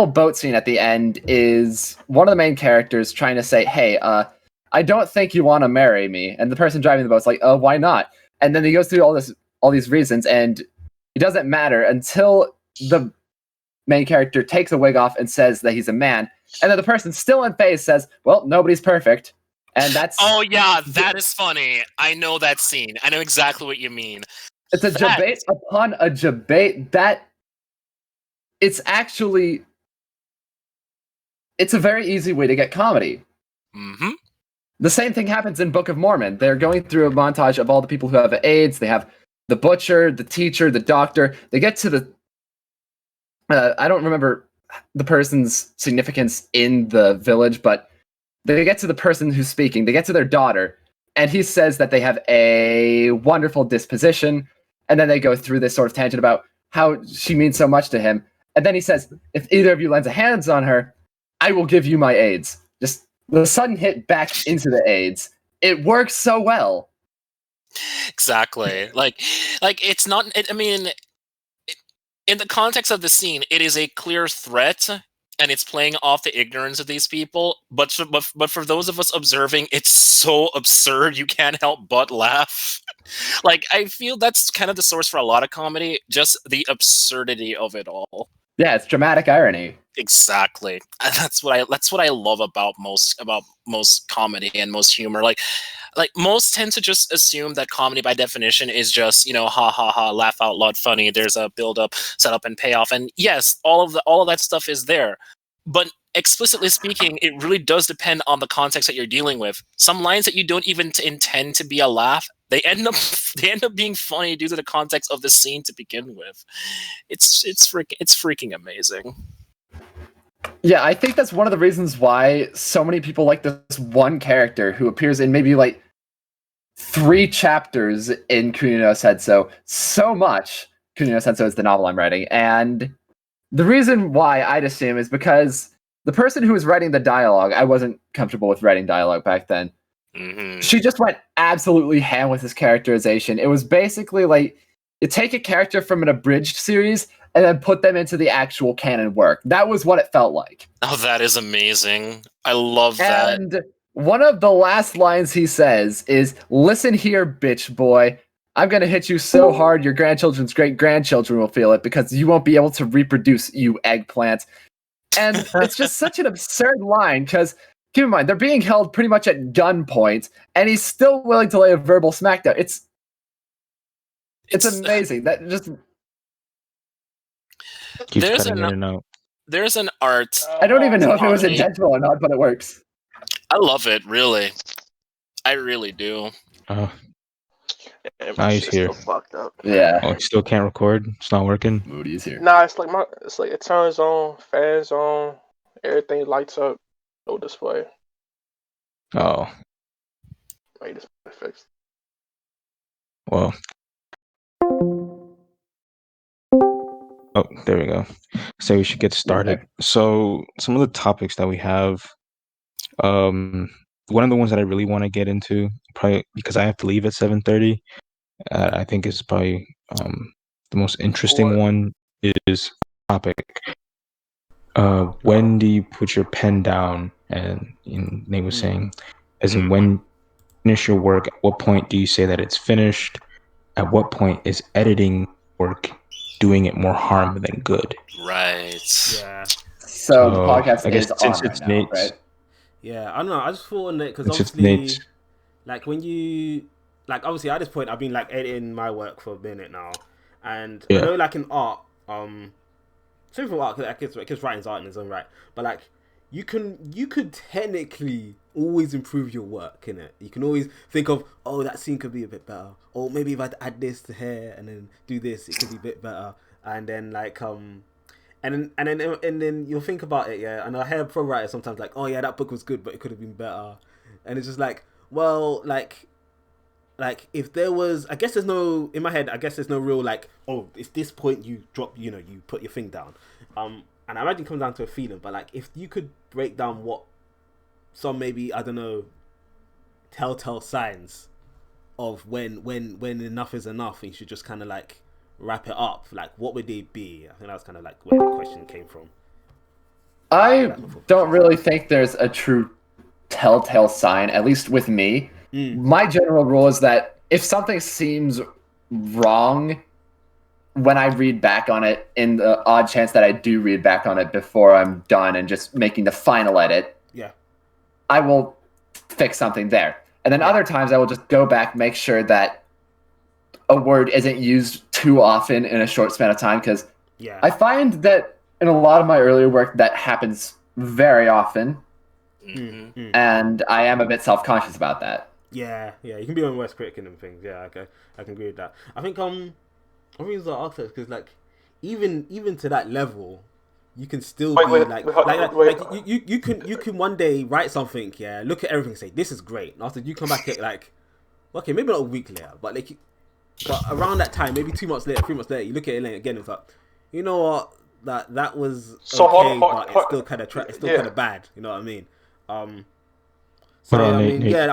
boat scene at the end is one of the main characters trying to say, "Hey, I don't think you want to marry me," and the person driving the boat's like, "Oh, why not?" And then he goes through all these reasons, and it doesn't matter until the main character takes a wig off and says that he's a man, and then the person still in phase says, "Well, nobody's perfect," and that's that is funny. I know that scene. I know exactly what you mean. It's a debate upon a debate that it's actually it's a very easy way to get comedy. Mm-hmm. The same thing happens in Book of Mormon. They're going through a montage of all the people who have AIDS. They have the butcher, the teacher, the doctor. They get to the I don't remember the person's significance in the village, but they get to the person who's speaking. They get to their daughter, and he says that they have a wonderful disposition. And then they go through this sort of tangent about how she means so much to him. And then he says, if either of you lends a hand on her, I will give you my AIDS. Just the sudden hit back into the AIDS. It works so well. Exactly. Like it's not. I mean, in the context of the scene, it is a clear threat, and it's playing off the ignorance of these people. But for those of us observing, it's so absurd you can't help but laugh. Like, I feel that's kind of the source for a lot of comedy, just the absurdity of it all. Yeah, it's dramatic irony. Exactly. And that's what I love about most comedy and most humor. Like most tend to just assume that comedy by definition is just, ha ha ha, laugh out loud funny. There's a build up, set up, and payoff. And yes, all of that stuff is there. But explicitly speaking, it really does depend on the context that you're dealing with. Some lines that you don't even intend to be a laugh, they end up being funny due to the context of the scene to begin with. It's freaking amazing. Yeah, I think that's one of the reasons why so many people like this one character who appears in maybe like 3 chapters in Kunio no Senso so much. Kunio no Senso is the novel I'm writing, and the reason why I'd assume is because the person who was writing the dialogue, I wasn't comfortable with writing dialogue back then. Mm-hmm. She just went absolutely ham with his characterization. It was basically like you take a character from an abridged series and then put them into the actual canon work. That was what it felt like. Oh, that is amazing. I love that. And one of the last lines he says is, "Listen here, bitch boy. I'm going to hit you so hard your grandchildren's great-grandchildren will feel it because you won't be able to reproduce, you eggplant." And it's just such an absurd line because, keep in mind, they're being held pretty much at gunpoint, and he's still willing to lay a verbal smackdown. It's amazing. That just keeps cutting in and out. There's an art. I don't even know if it was intentional or not, but it works. I love it, really. I really do. Now he's here. Still fucked up. Yeah. Oh, he still can't record? It's not working? Moody's here. Nah, it's like it turns on, fans on, everything lights up, no display. Oh. Wait, it's fixed. Well. Oh, there we go. So we should get started. Okay. So some of the topics that we have, one of the ones that I really want to get into, probably because I have to leave at 7:30, I think is probably the most interesting one is topic. When do you put your pen down? And Nate was saying, as in when you finish your work, at what point do you say that it's finished? At what point is editing work doing it more harm than good? Right. Yeah. So the podcast is on right now, Nate's, right? Yeah, I don't know. I just thought on it because obviously, like when you, like obviously at this point I've been like editing my work for a minute now, and I know like in art, same for art because writing's art in its own right, but like you could technically always improve your work, innit? You can always think of, oh, that scene could be a bit better, or maybe if I add this to here and then do this, it could be a bit better, and then like and then you'll think about it, yeah. And I hear pro writers sometimes like, oh yeah, that book was good, but it could have been better, and it's just like, well, like if there was, I guess there's no, in my head, I guess there's no real like, oh, it's this point you drop, you put your thing down, and I imagine it comes down to a feeling, but like if you could break down what some maybe, I don't know, telltale signs of when enough is enough and you should just kind of like wrap it up, like what would they be? I think that was kind of like where the question came from. I don't really think there's a true telltale sign, at least with me. My general rule is that if something seems wrong when I read back on it, in the odd chance that I do read back on it before I'm done and just making the final edit, I will fix something there. And then other times I will just go back, make sure that a word isn't used too often in a short span of time, because I find that in a lot of my earlier work that happens very often, and I am a bit self-conscious about that. Yeah, you can be on worst critic and things. Yeah, okay, I can agree with that. I think I think it's the architects, because like even to that level, you can still you can one day write something, look at everything, and say this is great, and after you come back at like, okay, maybe not a week later, but like around that time, maybe 2 months later, 3 months later, you look at it again and it's like, you know what, that was okay, but it's still kind of bad. You know what I mean? I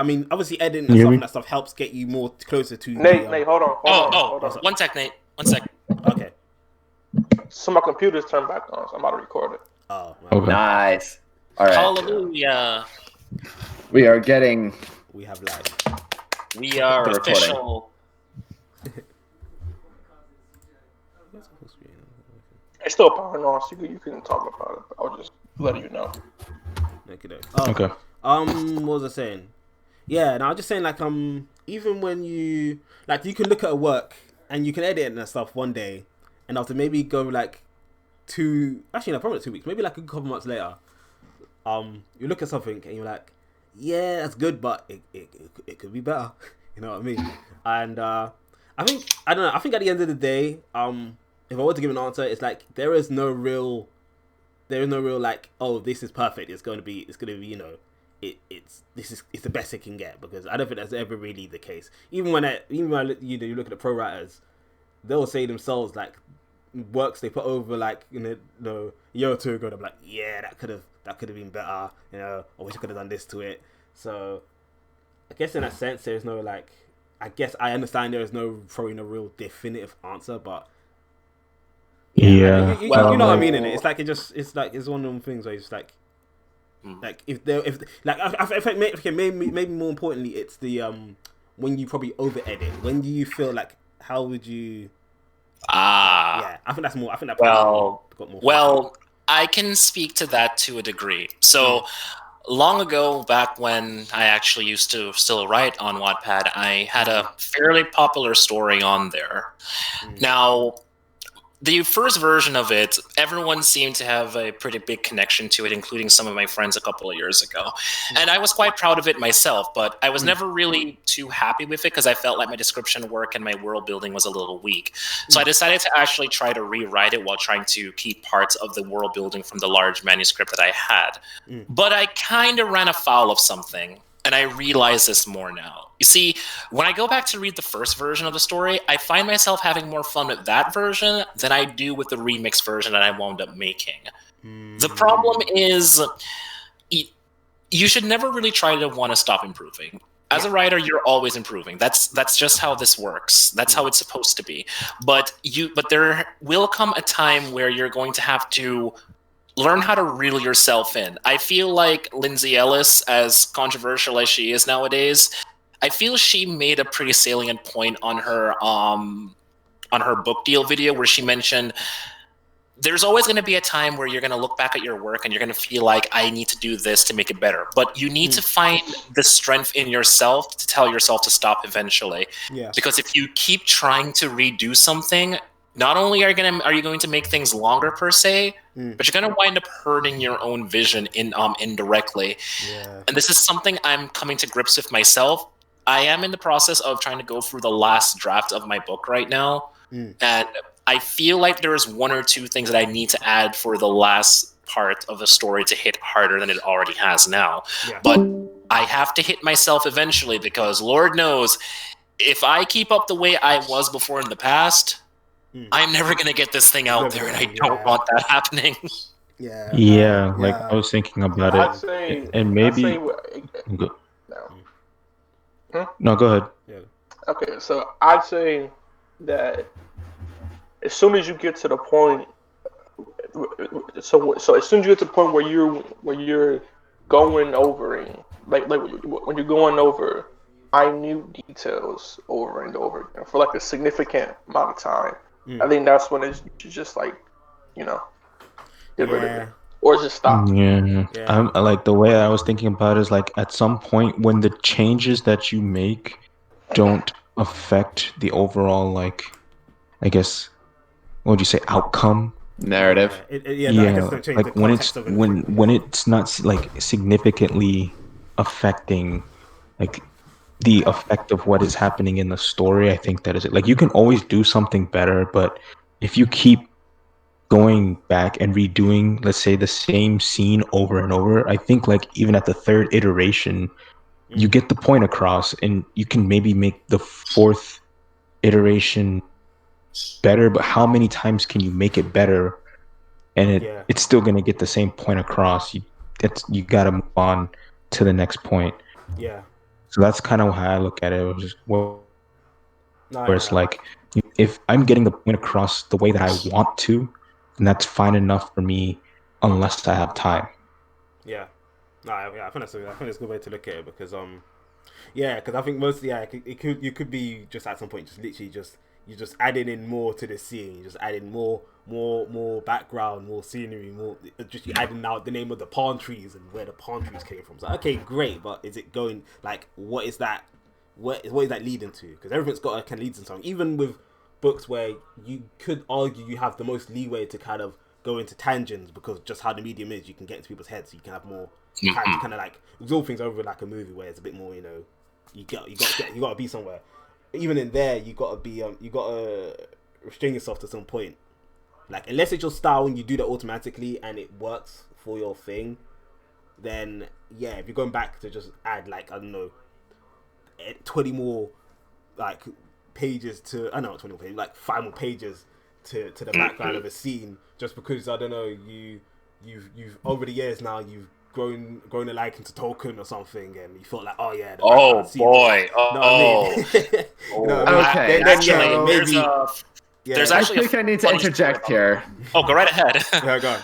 mean, obviously editing and stuff and that stuff helps get you more closer to Nate, hold on. One sec, Nate. 1 sec. Okay. So my computer's turned back on, so I'm about to record it. Oh, okay. Nice. All right. Hallelujah. We have live. We are official. It's still powering on, so you can talk about it. I'll just let you know. Okay. What was I saying? Yeah, no, I'm just saying, like, even when you can look at a work and you can edit it and stuff one day, and after maybe go like probably 2 weeks, maybe like a couple months later, you look at something and you're like, yeah, that's good, but it could be better. You know what I mean? And I think at the end of the day, if I were to give an answer, it's like there is no real like, oh, this is perfect. It's gonna be you know, it's the best it can get, because I don't think that's ever really the case. Even when you look at the pro writers, they'll say themselves like works they put over like a year or two ago, they're like, yeah, that could have been better. You know, I wish I could have done this to it. So I guess in that sense, there's no like, I guess I understand there is probably no real definitive answer, but you know what I mean in it. It's like it's one of them things where it's like maybe more importantly, it's the when you probably over edit, when you feel like, how would you? I think that's more. I think that got more. Well, I can speak to that to a degree. So long ago, back when I actually used to still write on Wattpad, I had a fairly popular story on there. Now, the first version of it, everyone seemed to have a pretty big connection to it, including some of my friends a couple of years ago. And I was quite proud of it myself, but I was never really too happy with it because I felt like my description work and my world building was a little weak. So I decided to actually try to rewrite it while trying to keep parts of the world building from the large manuscript that I had. But I kind of ran afoul of something. And I realize this more now. You see, when I go back to read the first version of the story, I find myself having more fun with that version than I do with the remixed version that I wound up making. The problem is, you should never really try to want to stop improving. As a writer, you're always improving. That's just how this works. That's how it's supposed to be. But there will come a time where you're going to have to learn how to reel yourself in. I feel like Lindsay Ellis, as controversial as she is nowadays, I feel she made a pretty salient point on her book deal video where she mentioned there's always going to be a time where you're going to look back at your work and you're going to feel like, I need to do this to make it better. But you need to find the strength in yourself to tell yourself to stop eventually. Yeah. Because if you keep trying to redo something, not only are you going to make things longer per se, but you're going to wind up hurting your own vision indirectly. Yeah. And this is something I'm coming to grips with myself. I am in the process of trying to go through the last draft of my book right now. And I feel like there's one or two things that I need to add for the last part of the story to hit harder than it already has now. Yeah. But I have to hit myself eventually, because Lord knows, if I keep up the way I was before in the past, I'm never going to get this thing out there, and I don't want that happening. I was thinking about it. And maybe... No, go ahead. Yeah. Okay, so I'd say that as soon as you get to the point, so as soon as you get to the point where you're going over like when you're going over minute details over and over again for like a significant amount of time, I think that's when you just like, get rid of it or just stop. Yeah. I like the way I was thinking about it is like at some point when the changes that you make don't affect the overall, like, I guess, what would you say, outcome? Narrative. I guess don't change like the context of it. when it's not like significantly affecting like the effect of what is happening in the story, I think that is it. Like you can always do something better, but if you keep going back and redoing, let's say, the same scene over and over, I think like even at the third iteration, you get the point across, and you can maybe make the fourth iteration better. But how many times can you make it better, and it's still gonna get the same point across? You gotta move on to the next point. Yeah. So that's kind of how I look at it. Where it's like, if I'm getting the point across the way that I want to, then that's fine enough for me, unless I have time. Yeah. I think it's a good way to look at it because because I think mostly you could be just at some point just literally you're just adding in more to the scene, you're just adding more background, more scenery, more just you adding out the name of the palm trees and where the palm trees came from. So okay, great, but is it going like what is that leading to? Because everything's can lead to something. Even with books where you could argue you have the most leeway to kind of go into tangents because just how the medium is, you can get into people's heads, so you can have more time to kind of like absorb things over like a movie where it's a bit more, you got to be somewhere. Even in there, you got to restrain yourself to some point. Like unless it's your style and you do that automatically and it works for your thing, then if you're going back to just add like 20 more like pages to 20 more pages, like 5 more pages to the background of a scene just because you've over the years now you've grown a liking to Tolkien or something and you felt like okay. There's actually I think I need to interject here. Oh, go right ahead. Yeah, go on.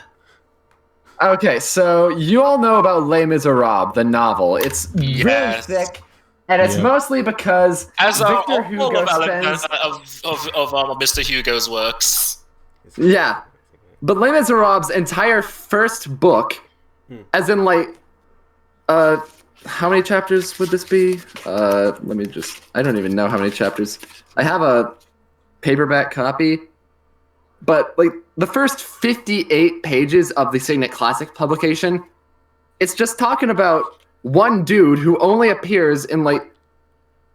Okay, so you all know about Les Miserables, the novel. It's really thick, and it's mostly because Victor Hugo spends of Mr. Hugo's works. Yeah, but Les Miserables' entire first book, as in like, how many chapters would this be? I don't even know how many chapters. I have a paperback copy, but like the first 58 pages of the Signet Classic publication, it's just talking about one dude who only appears in like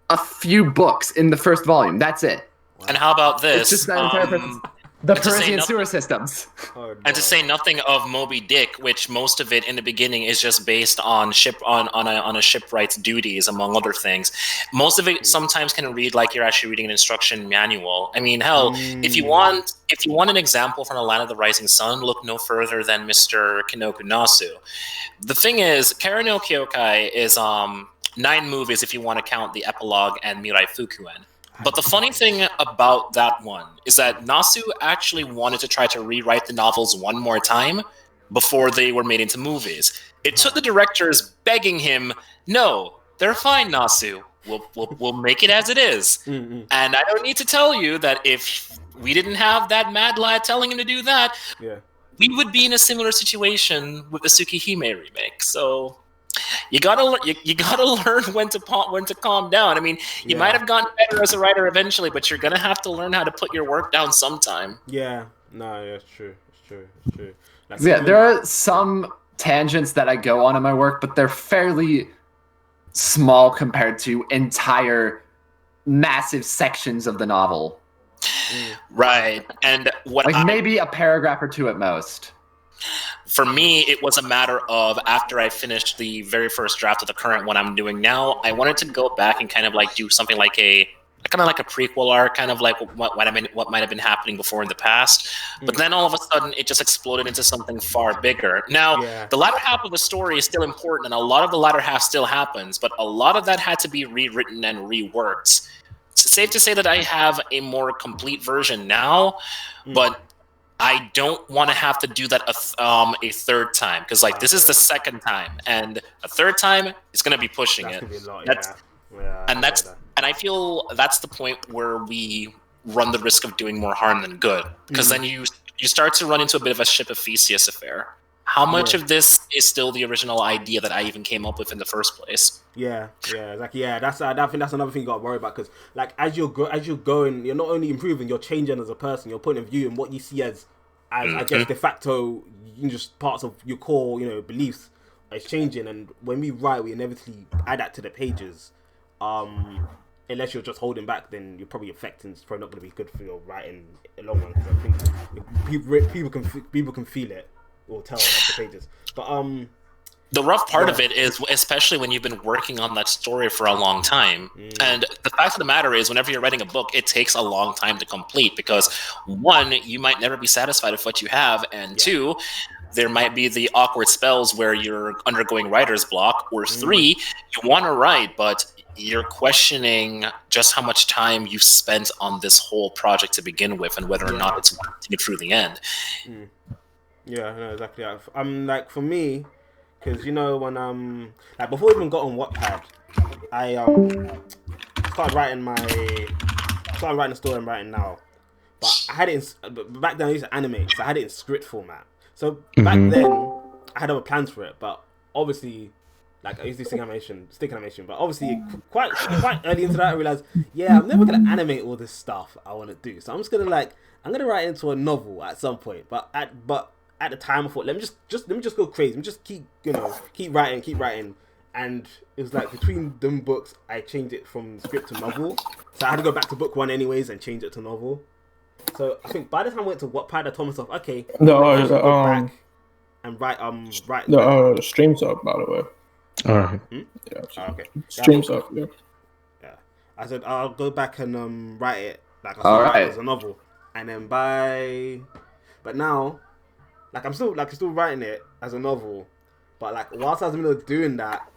a few books in the first volume. That's it. And how about this? It's just that entire purpose. The Parisian sewer systems. And to say nothing of Moby Dick, which most of it in the beginning is just based on a shipwright's duties, among other things. Most of it sometimes can read like you're actually reading an instruction manual. I mean, hell, if you want an example from the Land of the Rising Sun, look no further than Mr. Kinoku Nasu. The thing is, Kara no Kyokai is 9 movies if you want to count the epilogue and Mirai Fukuen. But the funny thing about that one is that Nasu actually wanted to try to rewrite the novels one more time before they were made into movies. It took the directors begging him, "No, they're fine, Nasu. We'll make it as it is." And I don't need to tell you that if we didn't have that mad lad telling him to do that, we would be in a similar situation with the Tsukihime remake. So you gotta learn when to calm down. I mean, you might have gotten better as a writer eventually, but you're gonna have to learn how to put your work down sometime. Yeah, no, it's true. Like, there are some tangents that I go on in my work, but they're fairly small compared to entire massive sections of the novel. Right, and maybe a paragraph or 2 at most. For me, it was a matter of after I finished the very first draft of the current one I'm doing now, I wanted to go back and kind of like do something like a prequel arc, kind of like what might have been happening before in the past. But then all of a sudden, it just exploded into something far bigger. Now, the latter half of the story is still important, and a lot of the latter half still happens, but a lot of that had to be rewritten and reworked. It's safe to say that I have a more complete version now, but I don't want to have to do that a third time, because like this is the second time, and a third time is going to be pushing That's it. gonna be a lot, And I feel that's the point where we run the risk of doing more harm than good, because then you start to run into a bit of a Ship of Theseus affair. How much of this is still the original idea that I even came up with in the first place? That's I think that's another thing you got to worry about, because like as you're going, you're not only improving, you're changing as a person. Your point of view and what you see as I guess de facto, just parts of your core, beliefs is changing. And when we write, we inevitably add that to the pages. Unless you're just holding back, then you're probably affecting. It's probably not going to be good for your writing in the long run, because I think people can feel it or tell off the pages. But the rough part of it is, especially when you've been working on that story for a long time. And the fact of the matter is, whenever you're writing a book, it takes a long time to complete, because one, you might never be satisfied with what you have, and two, there might be the awkward spells where you're undergoing writer's block, or three, you want to write, but you're questioning just how much time you've spent on this whole project to begin with, and whether or not it's worth it through the end. Yeah, no, exactly. Like for me, because when like before I even got on Wattpad, I started writing the story I'm writing now, but I had it in, back then I used to animate, so I had it in script format. So back then I had other plans for it, but obviously, like I used to do stick animation, but obviously quite early into that I realized, I'm never gonna animate all this stuff I want to do, so I'm gonna write into a novel at some point. But at the time I thought, let me just go crazy, let me just keep writing, and it was like between them books I changed it from script to novel, so I had to go back to book one anyways and change it to novel. So I think by the time I went to Wattpad, I told myself, okay, go back and write. The stream's up, by the way. All right. Yeah. Okay. Stream's up. Yeah. Yeah. I said I'll go back and write it like Write it as a novel, and then but now, like I'm still writing it as a novel, but like whilst I was in the middle of doing that,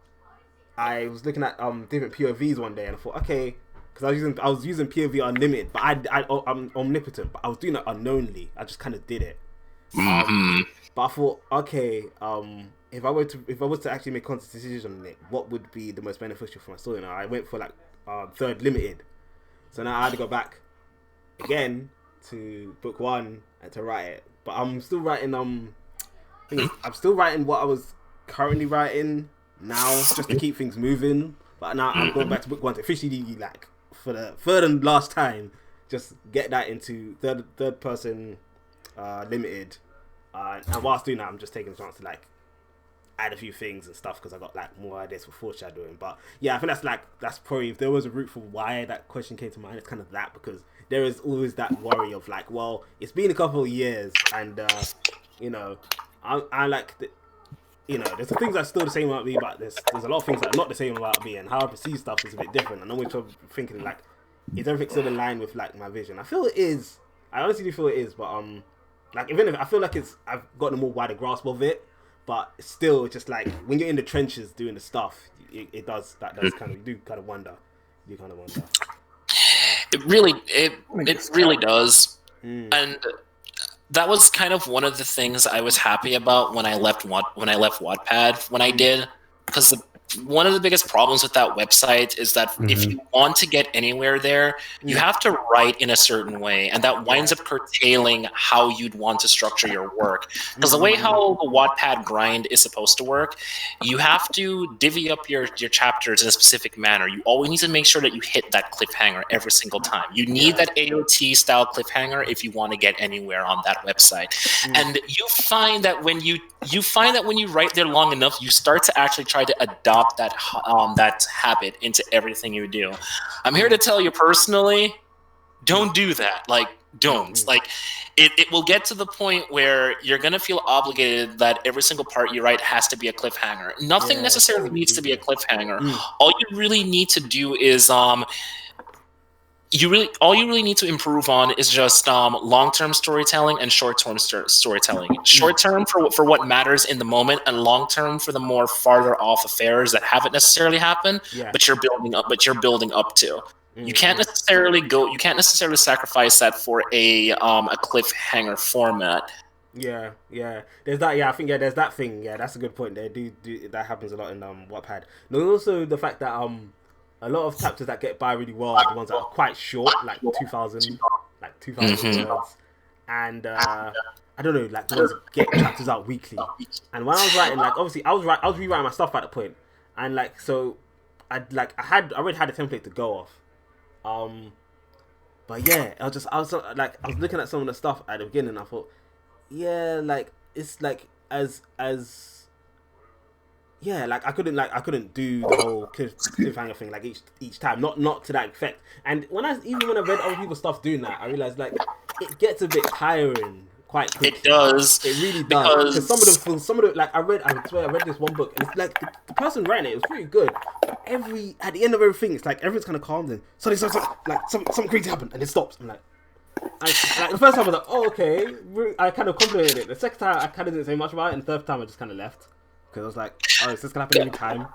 I was looking at different POVs one day, and I thought, okay, because I was using POV unlimited, but I'm omnipotent, but I was doing it unknowingly. I just kind of did it. But I thought, okay, if I was to actually make conscious decisions on it, what would be the most beneficial for my story? Now I went for like third limited, so now I had to go back again to book one and to write it. But I'm still writing. I'm still writing what I was currently writing now, just to keep things moving. But now I'm going back to book one to officially, like, for the third and last time, just get that into third person limited. And whilst doing that, I'm just taking a chance to like add a few things and stuff, because I got like more ideas for foreshadowing. But yeah, I think that's probably, if there was a route for why that question came to mind, it's kind of that, because there is always that worry of like, well, it's been a couple of years, and I like there's some things that's still the same about me, but there's a lot of things that are not the same about me, and how I perceive stuff is a bit different. And I'm always thinking like, is everything still in line with like my vision? I feel it is. I honestly do feel it is, but like even if I feel like I've gotten a more wider grasp of it, but still, it's just like when you're in the trenches doing the stuff, it does kind of wonder. It really does. And that was kind of one of the things I was happy about when I left Wattpad when I did, because one of the biggest problems with that website is that if you want to get anywhere there, you have to write in a certain way, and that winds up curtailing how you'd want to structure your work. Because the way how the Wattpad grind is supposed to work, you have to divvy up your chapters in a specific manner. You always need to make sure that you hit that cliffhanger every single time. You need that AOT style cliffhanger if you want to get anywhere on that website. And you find that when you write there long enough, you start to actually try to adopt that habit into everything you do. I'm here to tell you personally, don't do that. Like, don't. Like, it will get to the point where you're going to feel obligated that every single part you write has to be a cliffhanger. Nothing necessarily needs to be a cliffhanger. All you really need to do is all you really need to improve on is just long-term storytelling and short-term storytelling. Short-term for what matters in the moment, and long-term for the more farther off affairs that haven't necessarily happened, but you're building up to. You can't necessarily sacrifice that for a cliffhanger format. Yeah. There's that. Yeah, I think there's that thing. Yeah, that's a good point. There do that happens a lot in Wattpad. There's also the fact that a lot of chapters that get by really well are the ones that are quite short, like 2,000 words, and I don't know, like the ones that get chapters out weekly. And when I was writing, like obviously I was rewriting my stuff at the point, and like so, I already had a template to go off. But yeah, I was looking at some of the stuff at the beginning and I thought, yeah, like it's like as yeah, like I couldn't do the whole cliffhanger thing like each time, not to that effect. And when I read other people's stuff doing that, I realized like it gets a bit tiring quite quickly. It does. It really does. Because some of them like I swear I read this one book and it's like the person writing it was pretty good. But at the end of everything, it's like everything's kind of calmed and suddenly something crazy happened and it stops. I'm like, the first time I was like, oh okay, I kind of complimented it. The second time I kind of didn't say much about it, and the third time I just kind of left because I was like, oh, is this gonna happen every time?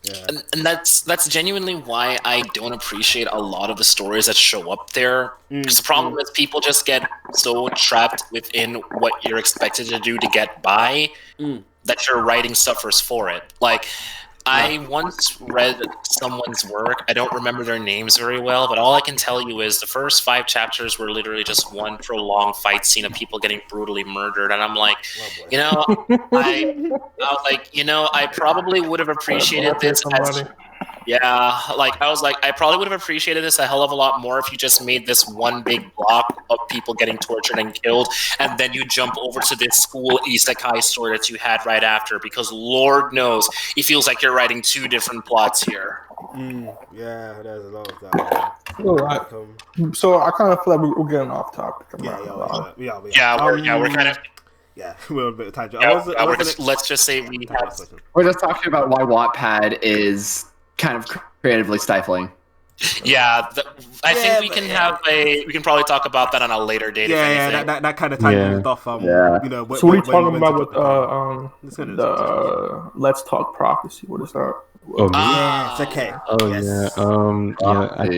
Yeah. And that's genuinely why I don't appreciate a lot of the stories that show up there. Because the problem is people just get so trapped within what you're expected to do to get by that your writing suffers for it. Like, I once read someone's work. I don't remember their names very well, but all I can tell you is the first 5 chapters were literally just one prolonged fight scene of people getting brutally murdered. And I'm like, I was like, I probably would have appreciated this. I probably would have appreciated this a hell of a lot more if you just made this one big block of people getting tortured and killed, and then you jump over to this school isekai story that you had right after, because Lord knows it feels like you're writing 2 different plots here. Yeah, there's a lot of that. So I kind of feel like we're getting off topic. We're kind of. Yeah, we're a bit of tangent. Let's just say we're just talking about why Wattpad is kind of creatively stifling. Yeah, I think we can probably talk about that on a later date. Yeah, that kind of tangent stuff. So what are you talking about with the Let's Talk Prophecy? What is that? It's okay. I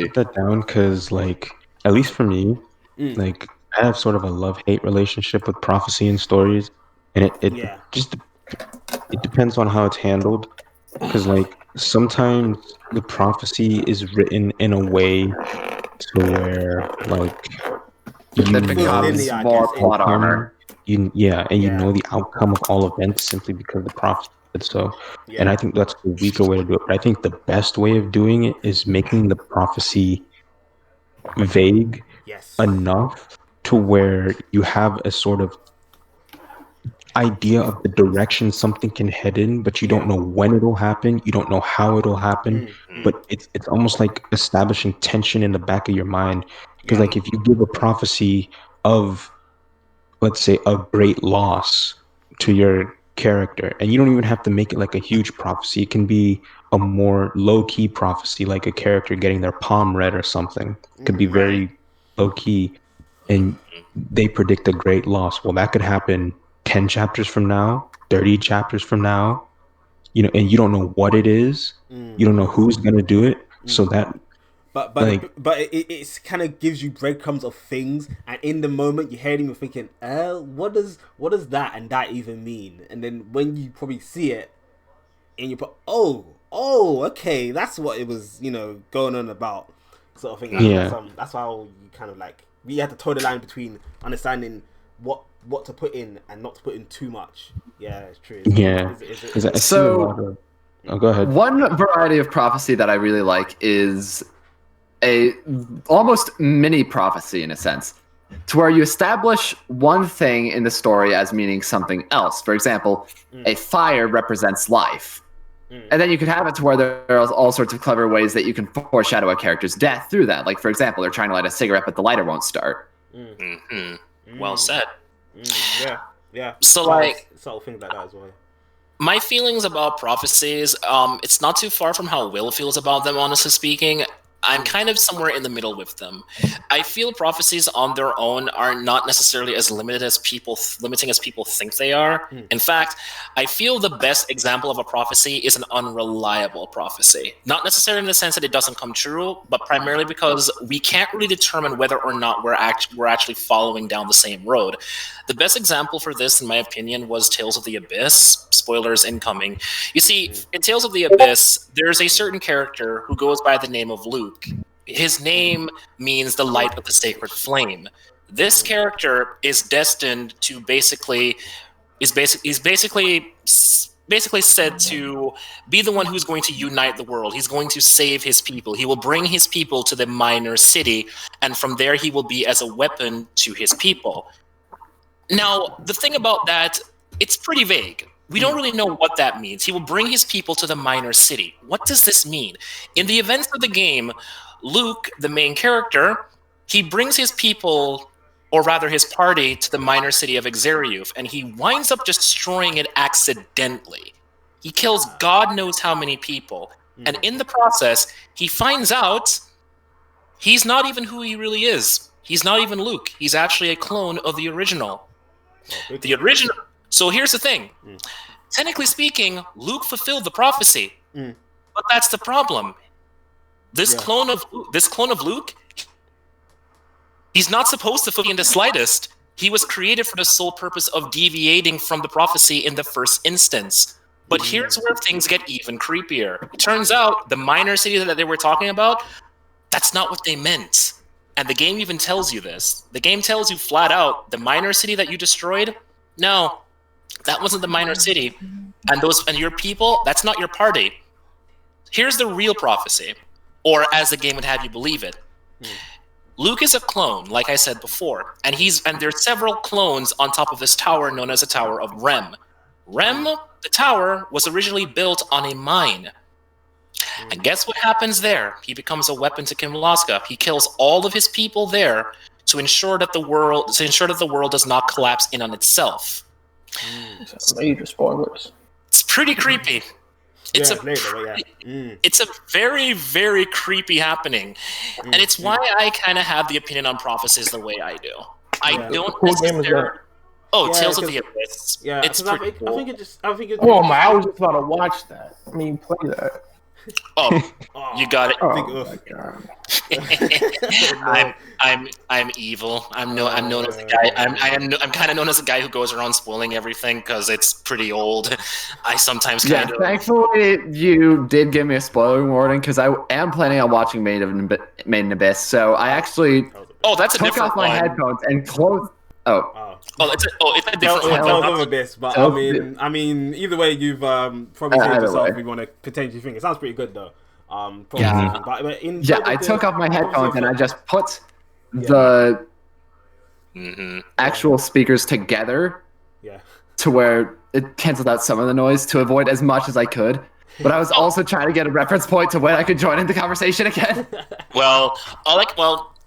put that down because, like, at least for me, like, I have sort of a love-hate relationship with prophecy and stories, and it depends on how it's handled. Because, like, sometimes the prophecy is written in a way to where, like, it becomes more plot armor. You know the outcome of all events simply because the prophecy did so. Yeah. And I think that's the weaker way to do it. But I think the best way of doing it is making the prophecy vague enough to where you have a sort of idea of the direction something can head in, but you don't know when it'll happen, you don't know how it'll happen, but it's almost like establishing tension in the back of your mind. Because like if you give a prophecy of, let's say, a great loss to your character, and you don't even have to make it like a huge prophecy, it can be a more low-key prophecy, like a character getting their palm read or something. It could be very low-key, and they predict a great loss. Well, that could happen 10 chapters from now, 30 chapters from now, and you don't know what it is. You don't know who's going to do it. So that, but it kind of gives you breadcrumbs of things, and in the moment you hear them, you're thinking, what does that and that even mean? And then when you probably see it, and you put, okay, that's what it was, going on about, sort of thing. That's how you kind of like, we had to toe the line between understanding what to put in and not to put in too much. Yeah, it's true. Go ahead. One variety of prophecy that I really like is a almost mini prophecy in a sense, to where you establish one thing in the story as meaning something else. For example, a fire represents life. And then you could have it to where there are all sorts of clever ways that you can foreshadow a character's death through that. Like, for example, they're trying to light a cigarette, but the lighter won't start. Well said. Yeah. So, like, subtle things like that as well. My feelings about prophecies, it's not too far from how Will feels about them, honestly speaking. I'm kind of somewhere in the middle with them. I feel prophecies on their own are not necessarily as limited as limiting as people think they are. In fact, I feel the best example of a prophecy is an unreliable prophecy. Not necessarily in the sense that it doesn't come true, but primarily because we can't really determine whether or not we're actually following down the same road. The best example for this, in my opinion, was Tales of the Abyss. Spoilers incoming. You see, in Tales of the Abyss, there's a certain character who goes by the name of Luke. His name means the light of the sacred flame. This character is destined to basically said to be the one who's going to unite the world. He's going to save his people. He will bring his people to the minor city, and from there he will be as a weapon to his people. Now, the thing about that, it's pretty vague. We don't really know what that means. He will bring his people to the minor city. What does this mean? In the events of the game, Luke, the main character, he brings his people, or rather his party, to the minor city of Exariuf, and he winds up destroying it accidentally. He kills God knows how many people, and in the process, he finds out he's not even who he really is. He's not even Luke. He's actually a clone of the original. The original. So here's the thing. Technically speaking, Luke fulfilled the prophecy, but that's the problem. This clone of Luke, he's not supposed to fulfill in the slightest. He was created for the sole purpose of deviating from the prophecy in the first instance. But here's where things get even creepier. It turns out the minor city that they were talking about, that's not what they meant. And the game even tells you this. The game tells you flat out, the minor city that you destroyed, no, that wasn't the minor city. And your people, that's not your party. Here's the real prophecy, or as the game would have you believe it. Luke is a clone, like I said before, and there's several clones on top of this tower known as the Tower of Rem. Rem, the tower, was originally built on a mine. And guess what happens there? He becomes a weapon to Kimlaska. He kills all of his people there to ensure that the world does not collapse in on itself. Major spoilers. It's pretty creepy. It's a very, very creepy happening, and it's why I kind of have the opinion on prophecies the way I do. I don't necessarily. Oh, Tales of the Abyss. Yeah, it's pretty cool. I think it. Oh my! I was just about to watch that. I mean, play that. Oh, you got it. Oh my god! I'm evil. I'm known as a guy. I'm kind of known as a guy who goes around spoiling everything because it's pretty old. I sometimes kind of. Thankfully, you did give me a spoiler warning because I am planning on watching Made in Abyss. So I actually that's a took different off my one. headphones and closed. It's a different one. Tales of Abyss, but I mean, either way, you've probably saved yourself. We want to potentially think it sounds pretty good though. I took off my headphones and I just put the actual speakers together to where it canceled out some of the noise to avoid as much as I could. But I was also trying to get a reference point to when I could join in the conversation again.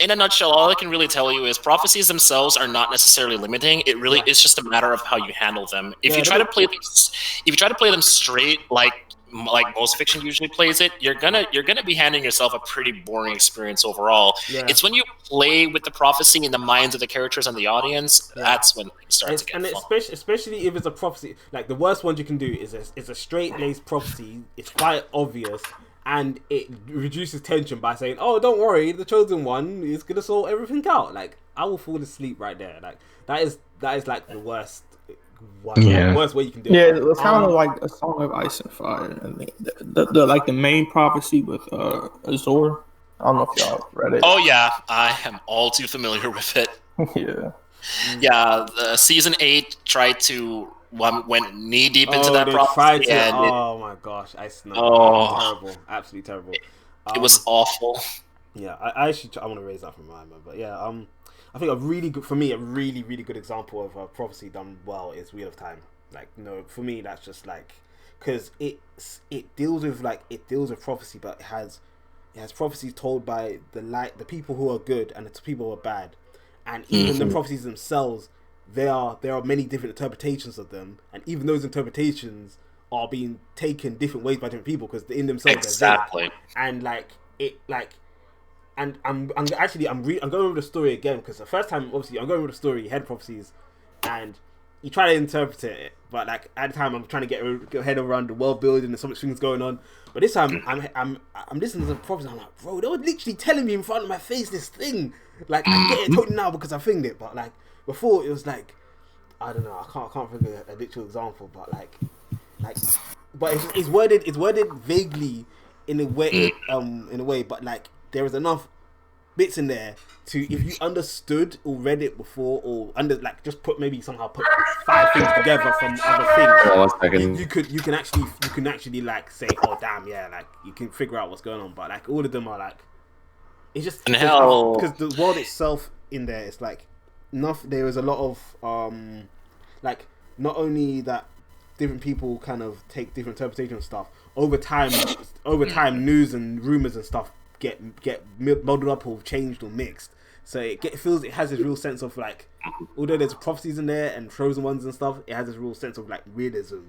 In a nutshell, all I can really tell you is prophecies themselves are not necessarily limiting. It really is just a matter of how you handle them. If you try to play them straight, like most fiction usually plays it, you're gonna be handing yourself a pretty boring experience overall. It's when you play with the prophecy in the minds of the characters and the audience, that's when things start to get fun. Especially if it's a prophecy, like the worst one you can do is a straight-laced prophecy. It's quite obvious. And it reduces tension by saying, "Oh, don't worry, the chosen one is gonna sort everything out." Like, I will fall asleep right there. Like, that is like the worst one. The worst way you can do it. Yeah, it's kind of like A Song of Ice and Fire, and the main prophecy with Azor. I don't know if y'all read it. Oh yeah, I am all too familiar with it. The season 8 tried to. Went knee deep into that prophecy. My gosh, terrible, absolutely terrible. It was awful. Yeah, I want to raise that from my mind, but yeah, I think a really good example of a prophecy done well is Wheel of Time. Like, for me that's just like, because it deals with prophecy, but it has prophecies told by the people who are good and the people who are bad, and even the prophecies themselves. There are many different interpretations of them, and even those interpretations are being taken different ways by different people because in themselves exactly. And and I'm going over the story again because the first time, obviously, I'm going over the story, head prophecies, and you try to interpret it, but like at the time I'm trying to get head around the world building and so much things going on. But this time I'm listening to the prophecies. I'm like, bro, they were literally telling me in front of my face this thing. Like I get it totally now because I filmed it, but like before it was like, I don't know, I can't think of a literal example, but but it's worded vaguely in a way, but like there is enough bits in there to, if you understood or read it before or just put 5 things together from other things, you can actually like say, oh damn, yeah, like you can figure out what's going on. But like all of them are like, it's just because the world itself in there, it's like enough. There is a lot of like not only that different people kind of take different interpretation of stuff over time. News and rumors and stuff get muddled up or changed or mixed, so it has this real sense of like, although there's prophecies in there and frozen ones and stuff, it has this real sense of like realism.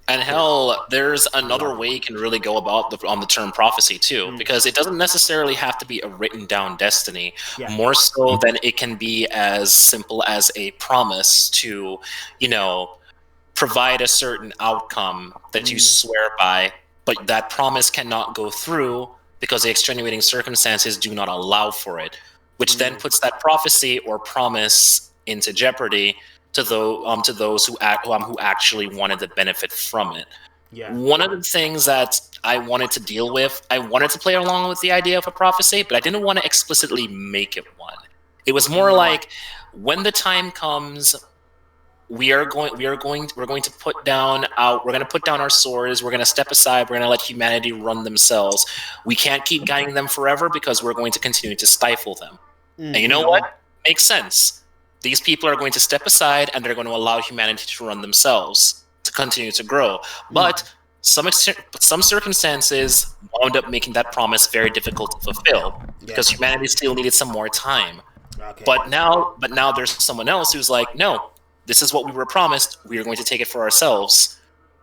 And hell, there's another way you can really go about the term prophecy too, because it doesn't necessarily have to be a written down destiny. More so than it can be as simple as a promise to, provide a certain outcome that you swear by, but that promise cannot go through because the extenuating circumstances do not allow for it, which then puts that prophecy or promise into jeopardy to those who actually wanted to benefit from it. Yeah. One of the things that I wanted to deal with, I wanted to play along with the idea of a prophecy, but I didn't want to explicitly make it one. It was more like, when the time comes, we're going to put down our swords. We're going to step aside. We're going to let humanity run themselves. We can't keep guiding them forever because we're going to continue to stifle them. And you know what? Makes sense. These people are going to step aside and they're going to allow humanity to run themselves, to continue to grow. But some circumstances wound up making that promise very difficult to fulfill because humanity still needed some more time. Okay. But now there's someone else who's like, no, this is what we were promised. We are going to take it for ourselves.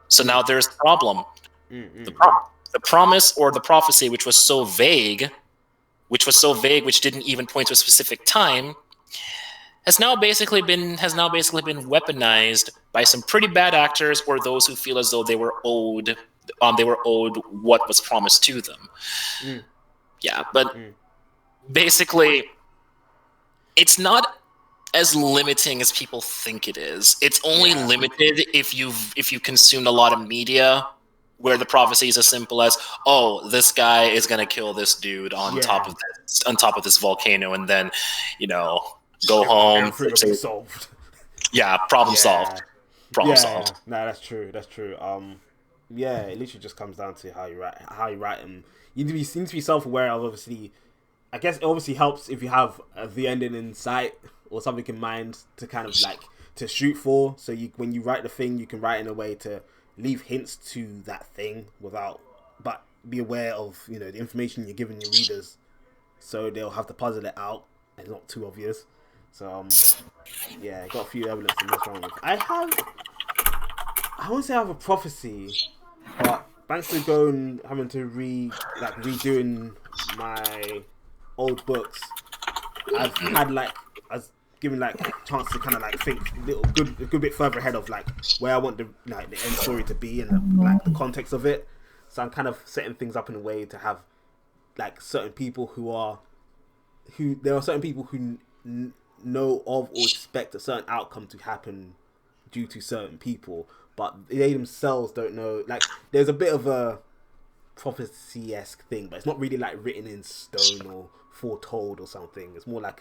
So now there's the problem. The promise or the prophecy, which was so vague, which didn't even point to a specific time, has now basically been weaponized by some pretty bad actors or those who feel as though they were owed what was promised to them. Yeah, but basically, it's not as limiting as people think it is. It's only limited if you consumed a lot of media where the prophecy is as simple as, oh, this guy is gonna kill this dude on top of this volcano, and then go home. Solved. Yeah, problem solved. Problem solved. No, that's true. It literally just comes down to how you write them. You need to be self-aware of, obviously. I guess it obviously helps if you have the ending in sight or something in mind to kind of like to shoot for. So when you write the thing, you can write in a way to leave hints to that thing but be aware of the information you're giving your readers, so they'll have to puzzle it out and it's not too obvious. So got a few elements in this one. I won't say I have a prophecy, but thanks to having to redoing my old books, I've had given a chance to kind of think a good bit further ahead of where I want the end story to be and the context of it. So I'm kind of setting things up in a way to have certain people there are certain people who know of or expect a certain outcome to happen due to certain people, but they themselves don't know. There's a bit of a prophecy-esque thing, but it's not really written in stone or foretold or something. It's more I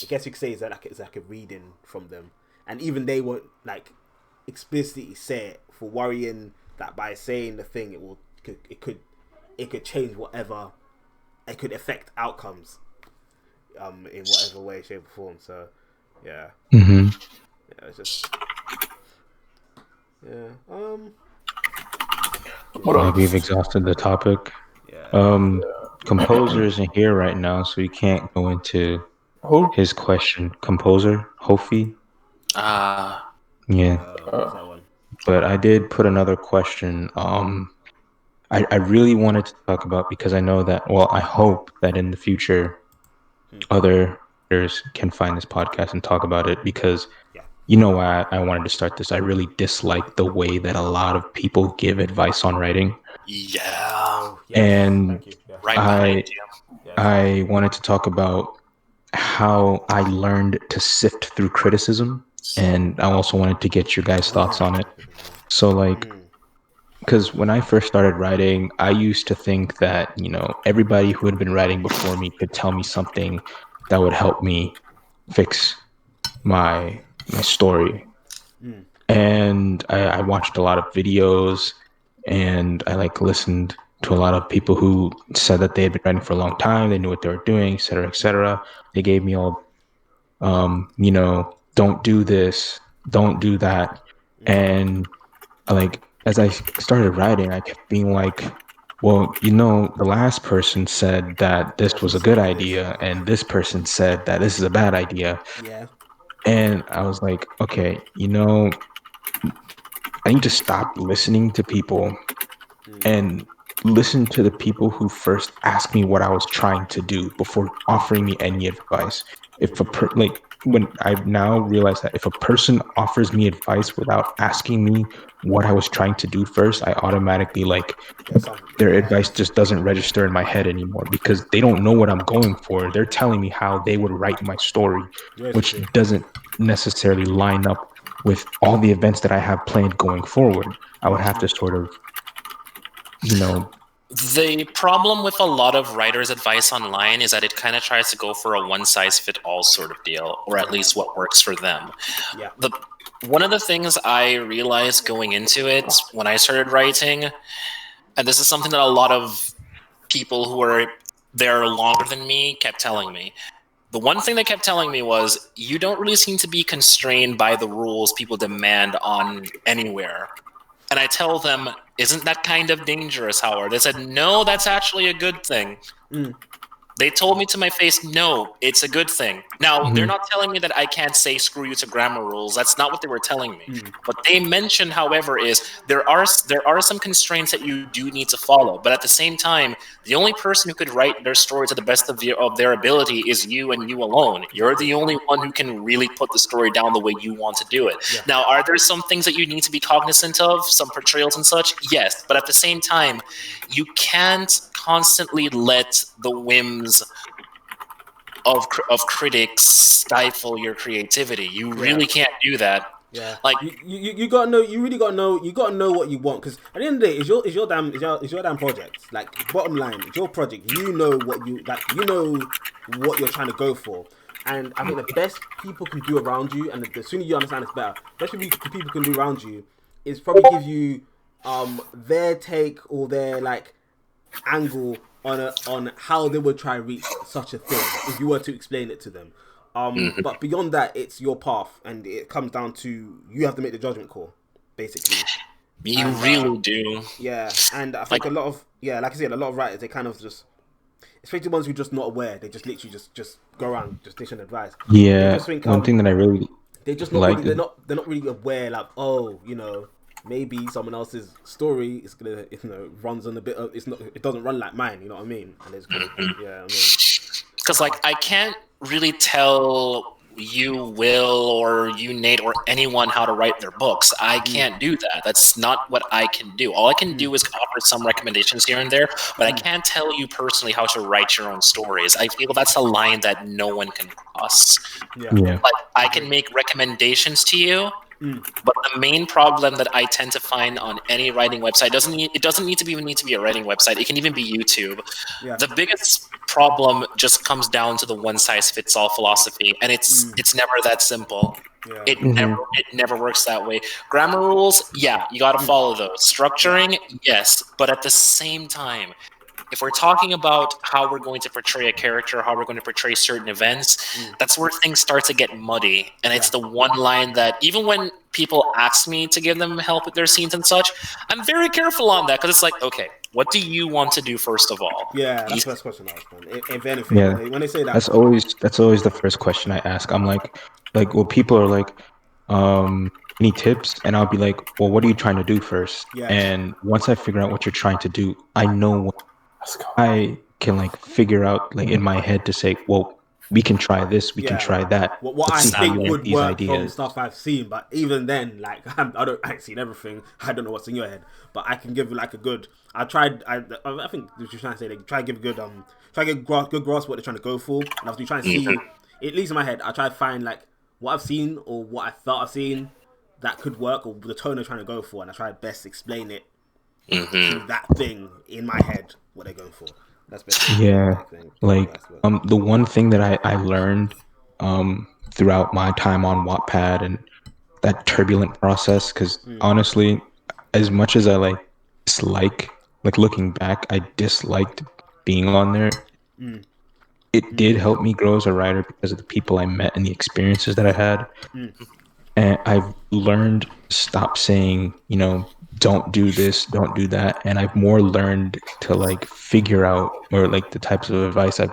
guess you could say it's like a reading from them, and even they won't explicitly say it for worrying that by saying the thing it could change whatever, it could affect outcomes in whatever way, shape or form. So it's just we've exhausted the topic. Composer isn't here right now, so we can't go into his question. Composer Hofi. What's that one? But I did put another question I really wanted to talk about, because I know that, well, I hope that in the future other readers can find this podcast and talk about it, because you know why I wanted to start this. I really dislike the way that a lot of people give advice on writing. Yeah. Oh, yes. And Thank you. Yeah. Right behind you. I wanted to talk about how I learned to sift through criticism, and I also wanted to get your guys' thoughts on it. So, like, because when I first started writing, I used to think that, you know, everybody who had been writing before me could tell me something that would help me fix my story. And I watched a lot of videos, and I like listened to a lot of people who said that they had been writing for a long time, they knew what they were doing, et cetera, et cetera. They gave me all, you know, don't do this, don't do that. And like, as I started writing, I kept being like, well, you know, the last person said that this was a good idea, and this person said that this is a bad idea. Yeah. And I was like, okay, you know, I need to stop listening to people and listen to the people who first asked me what I was trying to do before offering me any advice. If when I've now realized that if a person offers me advice without asking me what I was trying to do first, I automatically their advice just doesn't register in my head anymore, because they don't know what I'm going for. They're telling me how they would write my story, which doesn't necessarily line up with all the events that I have planned going forward. I would have to sort of, you know. The problem with a lot of writers' advice online is that it kind of tries to go for a one-size-fit-all sort of deal, or at least what works for them. Yeah. One of the things I realized going into it when I started writing, and this is something that a lot of people who are there longer than me kept telling me. The one thing they kept telling me was, you don't really seem to be constrained by the rules people demand on anywhere. And I tell them, isn't that kind of dangerous, Howard? They said, no, that's actually a good thing. They told me to my face, no, it's a good thing. Now, they're not telling me that I can't say screw you to grammar rules. That's not what they were telling me. What they mentioned, however, is there are some constraints that you do need to follow. But at the same time, the only person who could write their story to the best of their ability is you and you alone. You're the only one who can really put the story down the way you want to do it. Yeah. Now, are there some things that you need to be cognizant of, some portrayals and such? Yes. But at the same time, you can't constantly let the whims of critics stifle your creativity. You really can't do that. Yeah, like you gotta know. You really gotta know. You gotta know what you want, because at the end of the day, it's your damn project. Like, bottom line, it's your project. You know what you like. You know what you're trying to go for. And I think the best people can do around you, and the sooner you understand it's better, the best people can do around you is probably give you their take or their angle on how they would try to reach such a thing if you were to explain it to them. But beyond that, it's your path, and it comes down to you have to make the judgment call, basically. You really do. Yeah, and I think a lot of like I said, a lot of writers, they kind of just, especially the ones who are just not aware, they just literally just go around just dishing advice. Yeah, just think, one thing that I really they just not really, they're not really aware, like, oh, you know, maybe someone else's story is gonna, runs on a bit of, it doesn't run like mine, you know what I mean? And it's gonna, because I can't really tell you, Will, or you, Nate, or anyone how to write their books. I can't do that. That's not what I can do. All I can do is offer some recommendations here and there, but I can't tell you personally how to write your own stories. I feel that's a line that no one can cross. I can make recommendations to you, but the main problem that I tend to find on any writing website doesn't need to be a writing website. It can even be YouTube. The biggest problem just comes down to the one-size-fits-all philosophy, and it's never that simple. It never works that way. Grammar rules, you got to follow those. Structuring, yes, but at the same time, if we're talking about how we're going to portray a character, how we're going to portray certain events, that's where things start to get muddy. And it's the one line that, even when people ask me to give them help with their scenes and such, I'm very careful on that, because it's like, okay, what do you want to do first of all? Yeah, that's the first question I ask them. If anything, when they say that, that's always the first question I ask. I'm like, well, people are like, any tips? And I'll be like, well, what are you trying to do first? Yeah. And once I figure out what you're trying to do, I know I can like figure out like in my head to say, well, we can try this, we can try that. What I see how you think like would these work ideas. from stuff I've seen, but even then, like I don't I've seen everything. I don't know what's in your head, but I can give like a good. I think what you're trying to say, like try to give a good try to get good grasp what they're trying to go for, and obviously try and see. At least in my head, I try to find like what I've seen or what I thought I've seen that could work, or the tone they're trying to go for, and I try to best explain it to that thing in my head what they're going for. That's basically like the one thing that I learned throughout my time on Wattpad and that turbulent process, because honestly, as much as I like dislike, like looking back, I disliked being on there. It did help me grow as a writer because of the people I met and the experiences that I had. And I've learned to stop saying, you know, don't do this, don't do that. And I've more learned to like figure out, or like the types of advice I've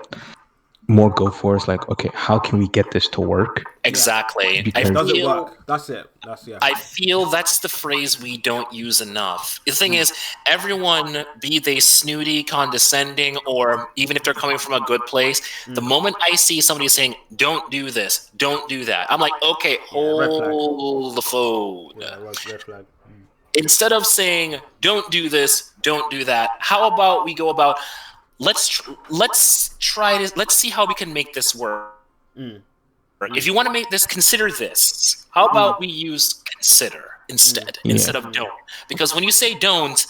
more go for is like, okay, how can we get this to work? Exactly. Because does it work? That's it. I feel that's the phrase we don't use enough. The thing is, everyone, be they snooty, condescending, or even if they're coming from a good place, the moment I see somebody saying, don't do this, don't do that, I'm like, okay, hold the phone. Red flag. Instead of saying, don't do this, don't do that, how about we go about, let's try this, let's see how we can make this work. If you want to make this, consider this. How about we use consider instead of don't? Because when you say don't,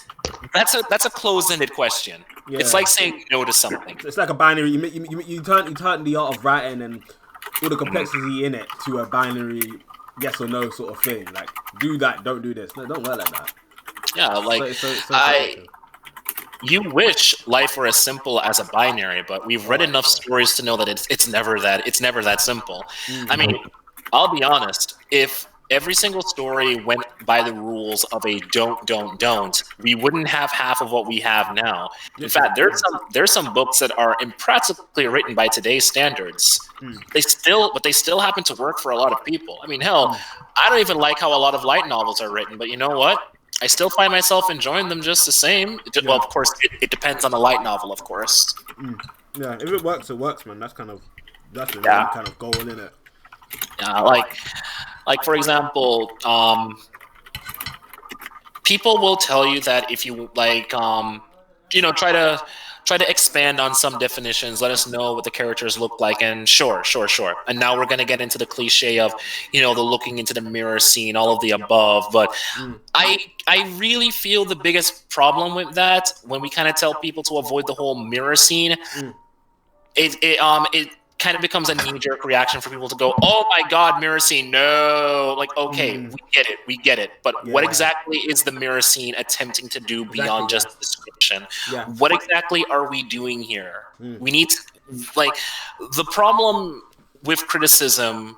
that's a closed-ended question. Yeah. It's like saying no to something. It's like a binary. You turn the art of writing and all the complexity in it to a binary yes or no sort of thing. Like do that, don't do this. No, don't work like that. Yeah, like you wish life were as simple as a binary, but we've read enough stories to know that it's never that simple. I mean, I'll be honest, if every single story went by the rules of a don't, we wouldn't have half of what we have now. In fact, there's some books that are impractically written by today's standards. They still happen to work for a lot of people. I mean, hell, I don't even like how a lot of light novels are written, but you know what? I still find myself enjoying them just the same. Well, of course, it depends on the light novel, of course. Yeah, if it works, man. That's the main kind of goal, isn't it? Yeah, like for example, people will tell you that if you try to expand on some definitions, let us know what the characters look like, and sure. And now we're gonna get into the cliche of, the looking into the mirror scene, all of the above. But I really feel the biggest problem with that, when we kind of tell people to avoid the whole mirror scene, it kind of becomes a knee-jerk reaction for people to go, oh my god, mirror scene, no. Like, okay, we get it, but what exactly is the mirror scene attempting to do beyond just description? What exactly are we doing here? We need to, the problem with criticism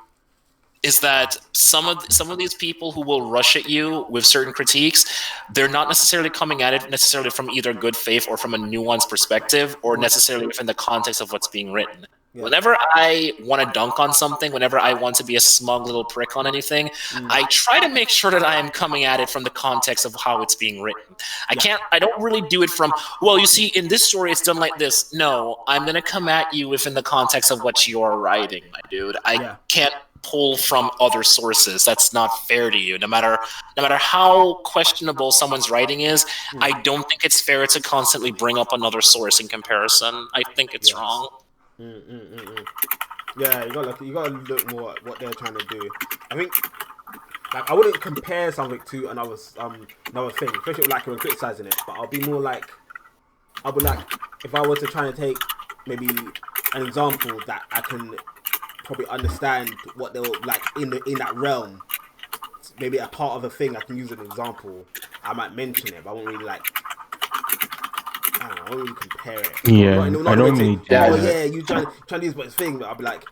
is that some of these people who will rush at you with certain critiques, they're not necessarily coming at it necessarily from either good faith or from a nuanced perspective, or necessarily within the context of what's being written. Whenever I want to dunk on something, whenever I want to be a smug little prick on anything, I try to make sure that I am coming at it from the context of how it's being written. I don't really do it from, well, you see, in this story, it's done like this. No, I'm going to come at you within the context of what you're writing, my dude. I can't pull from other sources. That's not fair to you. No matter how questionable someone's writing is, I don't think it's fair to constantly bring up another source in comparison. I think it's wrong. Yeah, you gotta look more at what they're trying to do. I think, like, I wouldn't compare something to another thing, especially like when criticizing it. But I'll be more like, if I were to try to take maybe an example that I can probably understand what they'll like in that realm. Maybe a part of a thing I can use as an example. I might mention it, but I won't really I don't really compare it. Yeah, I don't really. You trying to use this thing, but I'll be like,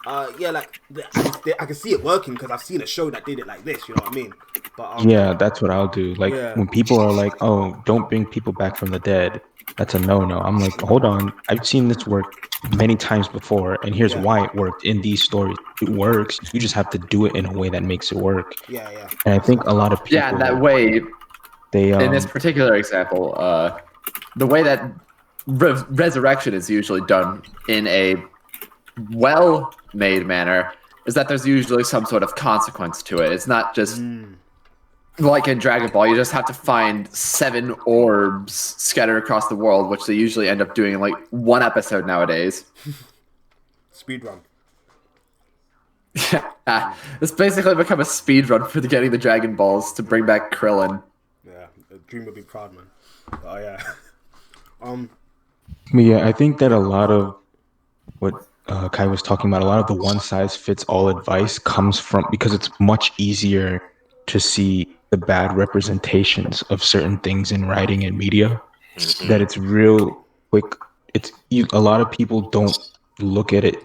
I can see it working because I've seen a show that did it like this. You know what I mean? But yeah, that's what I'll do. Like when people are like, "Oh, don't bring people back from the dead," that's a no-no. I'm like, hold on, I've seen this work many times before, and here's why it worked in these stories. It works. You just have to do it in a way that makes it work. Yeah. And I think a lot of people, Yeah, that way. they In this particular example, the way that resurrection is usually done in a well-made manner is that there's usually some sort of consequence to it. It's not just like in Dragon Ball, you just have to find 7 orbs scattered across the world, which they usually end up doing in like 1 episode nowadays. Speedrun. Yeah, it's basically become a speedrun for getting the Dragon Balls to bring back Krillin. Yeah, Dream would be proud, man. Oh yeah. Yeah, I think that a lot of what Kai was talking about, a lot of the one-size-fits-all advice comes from because it's much easier to see the bad representations of certain things in writing and media. That it's real quick. A lot of people don't look at it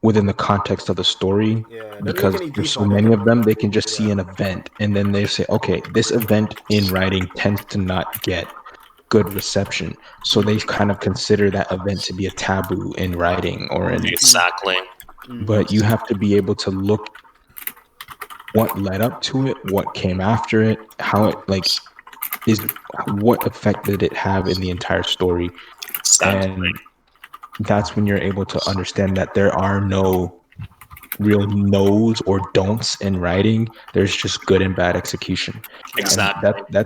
within the context of the story because there's so many of them. They can just see an event and then they say, okay, this event in writing tends to not get good reception, so they kind of consider that event to be a taboo in writing or in Exactly. But you have to be able to look what led up to it, what came after it, how it what effect did it have in the entire story. And that's when you're able to understand that there are no real no's or don'ts in writing. There's just good and bad execution. Exactly. And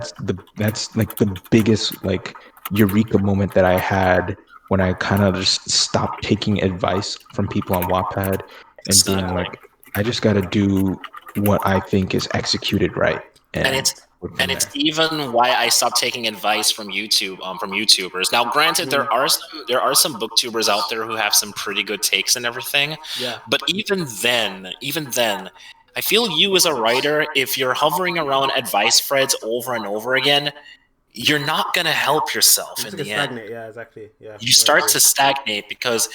that's like the biggest like eureka moment that I had when I kind of just stopped taking advice from people on Wattpad and being like, I just got to do what I think is executed right. And it's even why I stopped taking advice from YouTube, from YouTubers. Now, granted, there are some booktubers out there who have some pretty good takes and everything. Yeah. But even then, I feel you as a writer, if you're hovering around advice threads over and over again, you're not gonna help yourself in the end. Yeah, exactly. Yeah. You start to stagnate because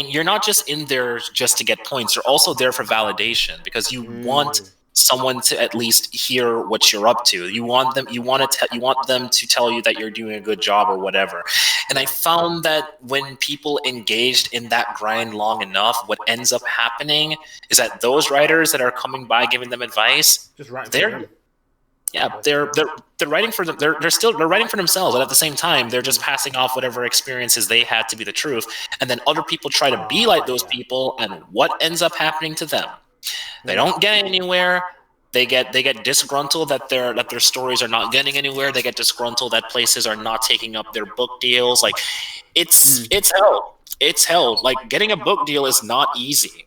you're not just in there just to get points. You're also there for validation because you want someone to at least hear what you're up to. You want them to tell you that you're doing a good job or whatever. And I found that when people engaged in that grind long enough, what ends up happening is that those writers that are coming by giving them advice, they're writing for them. They're writing for themselves, but at the same time, they're just passing off whatever experiences they had to be the truth. And then other people try to be like those people, and what ends up happening to them? They don't get anywhere. They get disgruntled that their stories are not getting anywhere. They get disgruntled that places are not taking up their book deals. Like it's hell. It's hell. Like getting a book deal is not easy.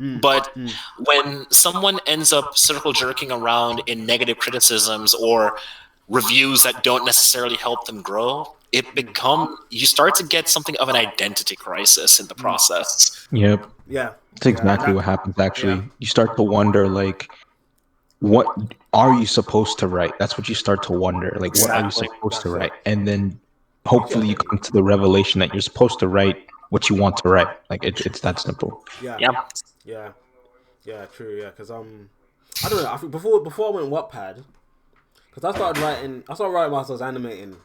But when someone ends up circle jerking around in negative criticisms or reviews that don't necessarily help them grow, you start to get something of an identity crisis in the process. Yep. Yeah. That's exactly what happens, actually. Yeah. You start to wonder, like, what are you supposed to write? That's what you start to wonder. Like, what are you supposed to write? And then hopefully you come to the revelation that you're supposed to write what you want to write. Like, it's that simple. Yeah, true, yeah. Because, I don't know, I think before I went Wattpad, because I started writing whilst I was animating.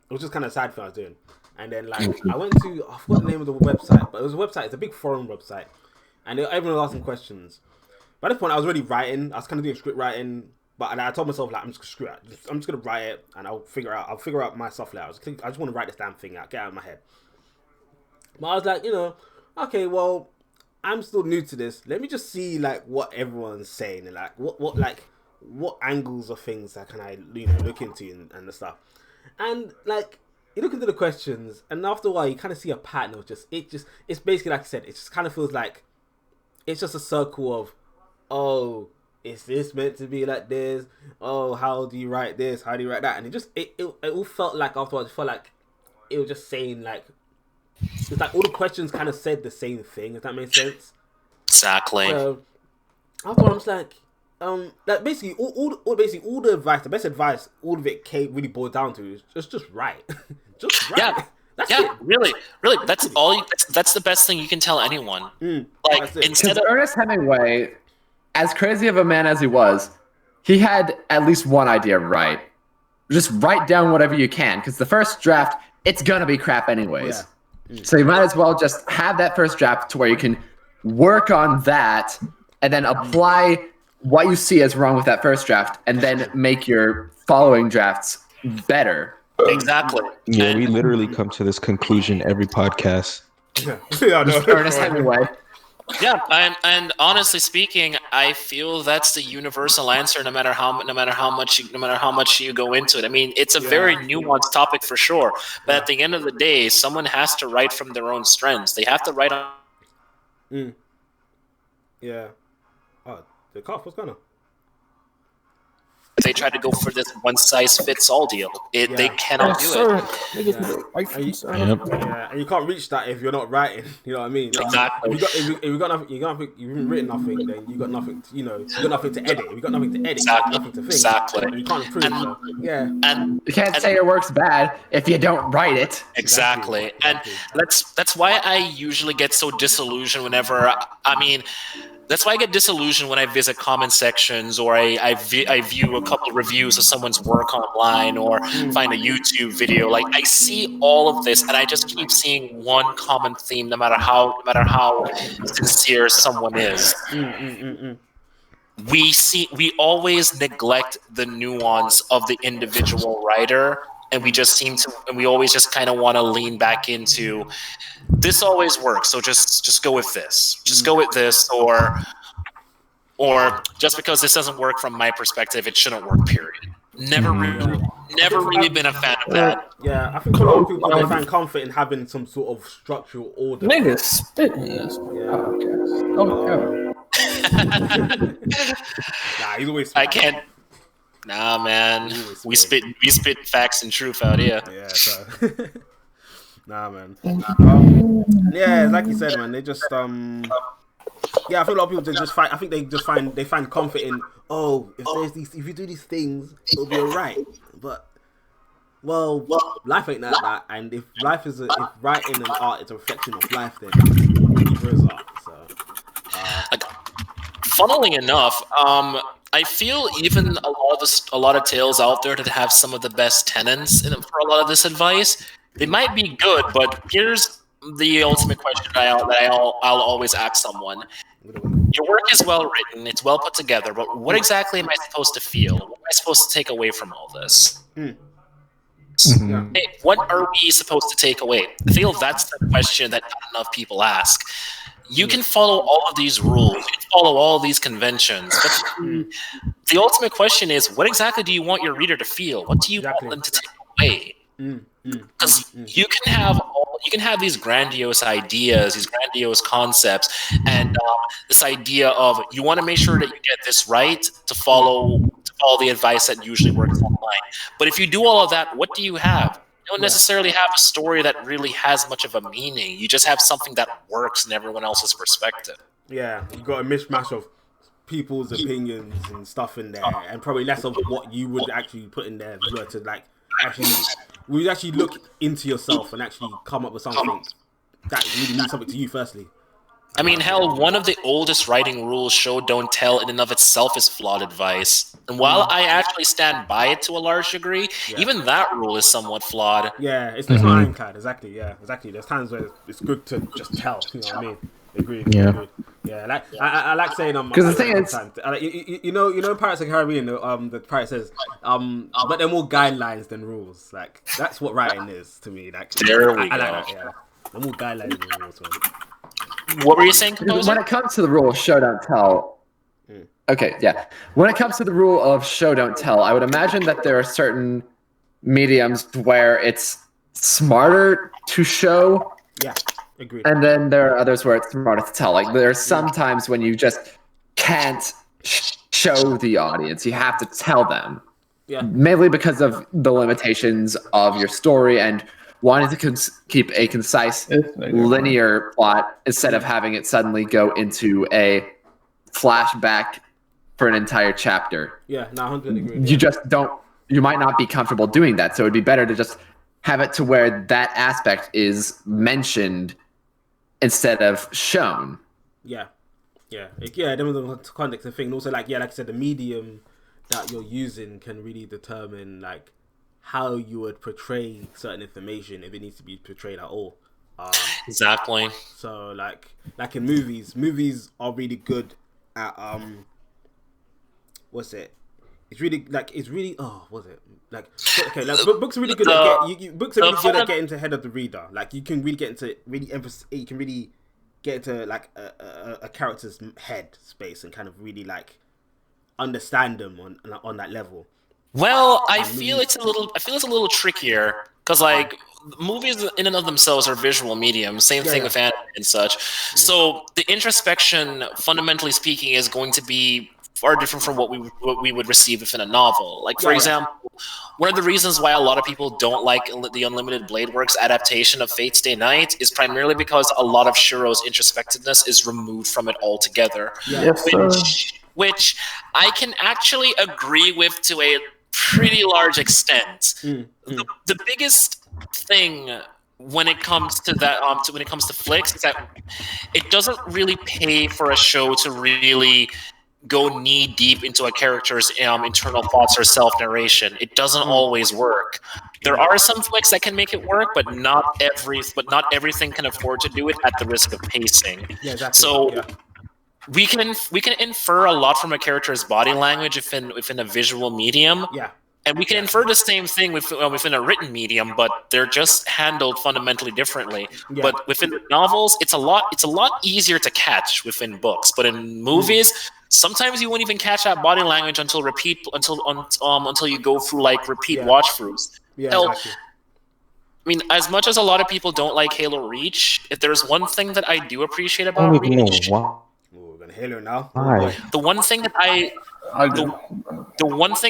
It was just kind of a side thing I was doing. And then, like, I went to, I forgot the name of the website, but it was a website. It's a big forum website. And everyone was asking questions. By this point, I was already writing. I was kind of doing script writing. But I told myself, like, I'm just going to write it, and I'll figure out my software. I just want to write this damn thing out, get out of my head. But I was like, okay, well, I'm still new to this. Let me just see, like, what everyone's saying. And, like, what angles of things that can I, look into and the stuff. And, like, you look into the questions, and after a while, you kind of see a pattern of it's basically, like I said, it just kind of feels like it's just a circle of, oh, is this meant to be like this? Oh, how do you write this? How do you write that? And it all felt like afterwards, it felt like it was just saying, like, it's like all the questions kind of said the same thing, if that makes sense. Exactly. So, afterwards, I'm just like basically all the advice, the best advice, all of it really boiled down to is just write. Just write. Yeah. That's yeah, it. really. That's all. That's the best thing you can tell anyone. Like instead of Ernest Hemingway, as crazy of a man as he was, he had at least one idea right. just write down whatever you can, because the first draft, it's gonna be crap anyways. So you might as well just have that first draft to where you can work on that and then apply what you see as wrong with that first draft and then make your following drafts better. Exactly. Yeah, we literally come to this conclusion every podcast. Ernest Hemingway. Yeah, and honestly speaking, I feel that's the universal answer. No matter how much you go into it. I mean, it's a very nuanced topic for sure. But at the end of the day, someone has to write from their own strengths. They have to write on. Yeah. Oh, the cough. What's going on? They try to go for this one-size-fits-all deal. They cannot do it. And you can't reach that if you're not writing. You know what I mean? Exactly. If you got nothing, you haven't written nothing. Then you got nothing. You got nothing to edit. If you got nothing to edit, Exactly. you got nothing to think. Exactly. You can't improve. And You can't say your work's bad if you don't write it. Exactly. And that's why I usually get so disillusioned whenever that's why I get disillusioned when I visit comment sections or I view a couple of reviews of someone's work online or find a YouTube video. Like, I see all of this and I just keep seeing one common theme, no matter how sincere someone is. We always neglect the nuance of the individual writer, and we always just kind of want to lean back into this always works, so just go with this. Just go with this, or just because this doesn't work from my perspective, it shouldn't work, period. Never really been a fan of that. Yeah, I think a lot of people they find comfort in having some sort of structural order. Niggas spitting this. Nah, he's always. I can't. Nah, man. We spit facts and truth out here. Yeah. So. Nah, man. Yeah, like you said, man. They just yeah, I think a lot of people just find. I think they find comfort in. Oh, if you do these things, it'll be alright. But life ain't that. And if writing and art is a reflection of life, then neither is art. So, funnily enough, I feel even a lot of tales out there that have some of the best tenets for a lot of this advice. They might be good, but here's the ultimate question I'll always ask someone. Your work is well written, it's well put together, but what exactly am I supposed to feel? What am I supposed to take away from all this? Hey, what are we supposed to take away? I feel that's the question that not enough people ask. You can follow all of these rules, you can follow all of these conventions, but the ultimate question is, what exactly do you want your reader to feel? What do you want them to take away? Because you can have these grandiose ideas, these grandiose concepts, and this idea of you want to make sure that you get this right to follow the advice that usually works online. But if you do all of that, what do you have? You don't necessarily have a story that really has much of a meaning. You just have something that works in everyone else's perspective. Yeah, you got a mishmash of people's opinions and stuff in there, and probably less of what you would actually put in there if you were to actually look into yourself and actually come up with something that really means something to you firstly. I mean, hell, one of the oldest writing rules, show don't tell, in and of itself is flawed advice. And while I actually stand by it to a large degree, even that rule is somewhat flawed. Yeah, it's not ironclad. Exactly. There's times where it's good to just tell. You know what I mean? Agree. Yeah. I like saying because the thing is, you know, in Pirates of the Caribbean, the pirate says, but they're more guidelines than rules. Like, that's what writing is to me. Like, there we go. Like that, yeah. They're more guidelines than rules, man. What were you saying, Composer? When it comes to the rule of show don't tell, when it comes to the rule of show don't tell, I would imagine that there are certain mediums where it's smarter to show. Yeah, agreed. And then there are others where it's smarter to tell. Like, there are some times when you just can't show the audience. You have to tell them. Yeah. Mainly because of the limitations of your story and wanting to keep a concise, linear plot instead of having it suddenly go into a flashback for an entire chapter. Yeah, no, 100% agree. You just you might not be comfortable doing that, so it'd be better to just have it to where that aspect is mentioned instead of shown. Yeah. There was the context and thing. And also, like I said, the medium that you're using can really determine, like, how you would portray certain information if it needs to be portrayed at all. Exactly. So like in movies are really good at what's it? It's really what's it? Like okay, like books are really good at books are really good at getting to the head of the reader. Like you can really get into you can really get into like a character's head space and kind of really like understand them on that level. Well, I feel it's a little trickier because like movies in and of themselves are visual mediums. Same thing with anime and such. So the introspection, fundamentally speaking, is going to be far different from what we would receive within a novel. Like for example, one of the reasons why a lot of people don't like the Unlimited Blade Works adaptation of Fate Stay Night is primarily because a lot of Shiro's introspectiveness is removed from it altogether. Which I can actually agree with to a pretty large extent. The biggest thing when it comes to that, when it comes to flicks, is that it doesn't really pay for a show to really go knee deep into a character's internal thoughts or self-narration. It doesn't always work. There are some flicks that can make it work, but not everything can afford to do it at the risk of pacing. We can infer a lot from a character's body language within a visual medium. And we can infer the same thing within a written medium, but they're just handled fundamentally differently. But within novels, it's a lot easier to catch within books. But in movies, sometimes you won't even catch that body language until you go through like repeat watch throughs. I mean, as much as a lot of people don't like Halo Reach, if there's one thing that I do appreciate about Reach, Halo now. The one thing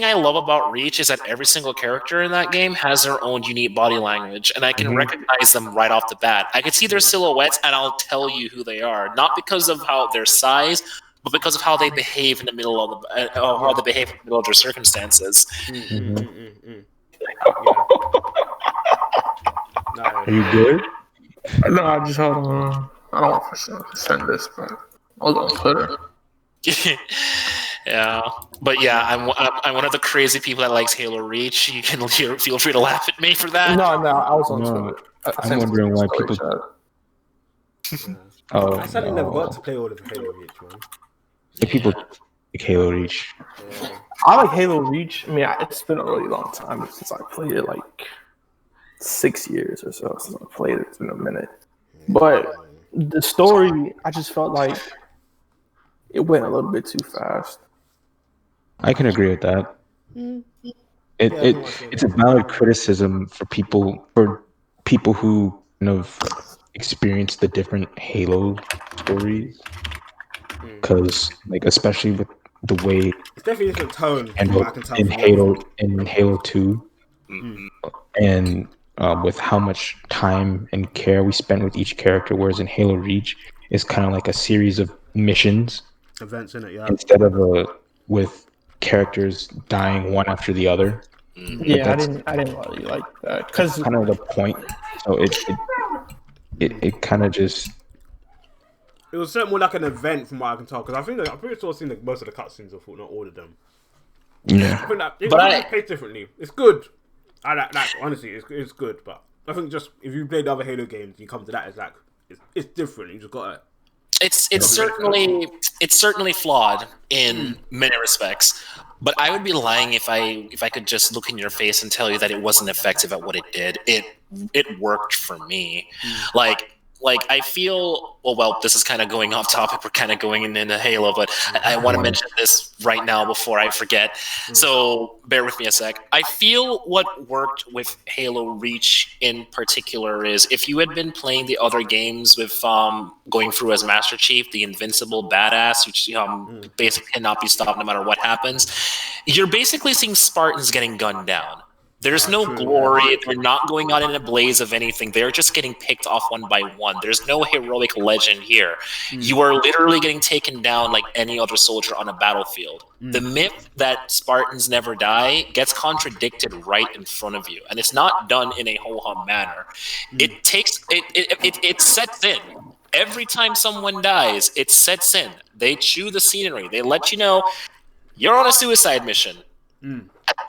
I love about Reach is that every single character in that game has their own unique body language, and I can recognize them right off the bat. I can see their silhouettes, and I'll tell you who they are, not because of their size, but because of how they behave in the middle of their circumstances. Are you good? No, I just hold on. I don't want to send this, but I was on Twitter. But I'm one of the crazy people that likes Halo Reach. You can feel free to laugh at me for that. No, I was on Twitter. I'm wondering why people. I sadly never got to play all of Halo Reach, man. People like Halo Reach. I like Halo Reach. I mean, it's been a really long time since I played it, like 6 years or so since I played it. It's been a minute. But the story, I just felt like it went a little bit too fast. I can agree with that. It's a valid criticism for people who kind of experience the different Halo stories, because like especially with the way it's definitely a different tone in Halo 2, and with how much time and care we spent with each character, whereas in Halo Reach is kind of like a series of missions, events in it, instead of with characters dying one after the other. Yeah, I didn't really like that because kind of the point. So it kind of just. It was certainly more like an event from what I can tell, because I'm pretty sure I've seen most of the cutscenes. I thought, not all of them. Yeah, I think that it's paced differently. It's good. Honestly, it's good, but I think just if you play the other Halo games, you come to that, it's like it's different. You just got It's certainly flawed in many respects, but I would be lying if I could just look in your face and tell you that it wasn't effective at what it did. It worked for me. Like I feel well, this is kind of going off topic. We're kind of going into Halo, but I want to mention this right now before I forget. So bear with me a sec. I feel what worked with Halo Reach in particular is if you had been playing the other games with going through as Master Chief, the invincible badass, which basically cannot be stopped no matter what happens, you're basically seeing Spartans getting gunned down. There's no glory. They're not going out in a blaze of anything. They're just getting picked off one by one. There's no heroic legend here. You are literally getting taken down like any other soldier on a battlefield. The myth that Spartans never die gets contradicted right in front of you, and it's not done in a ho-hum manner. It sets in. Every time someone dies, it sets in. They chew the scenery. They let you know you're on a suicide mission. The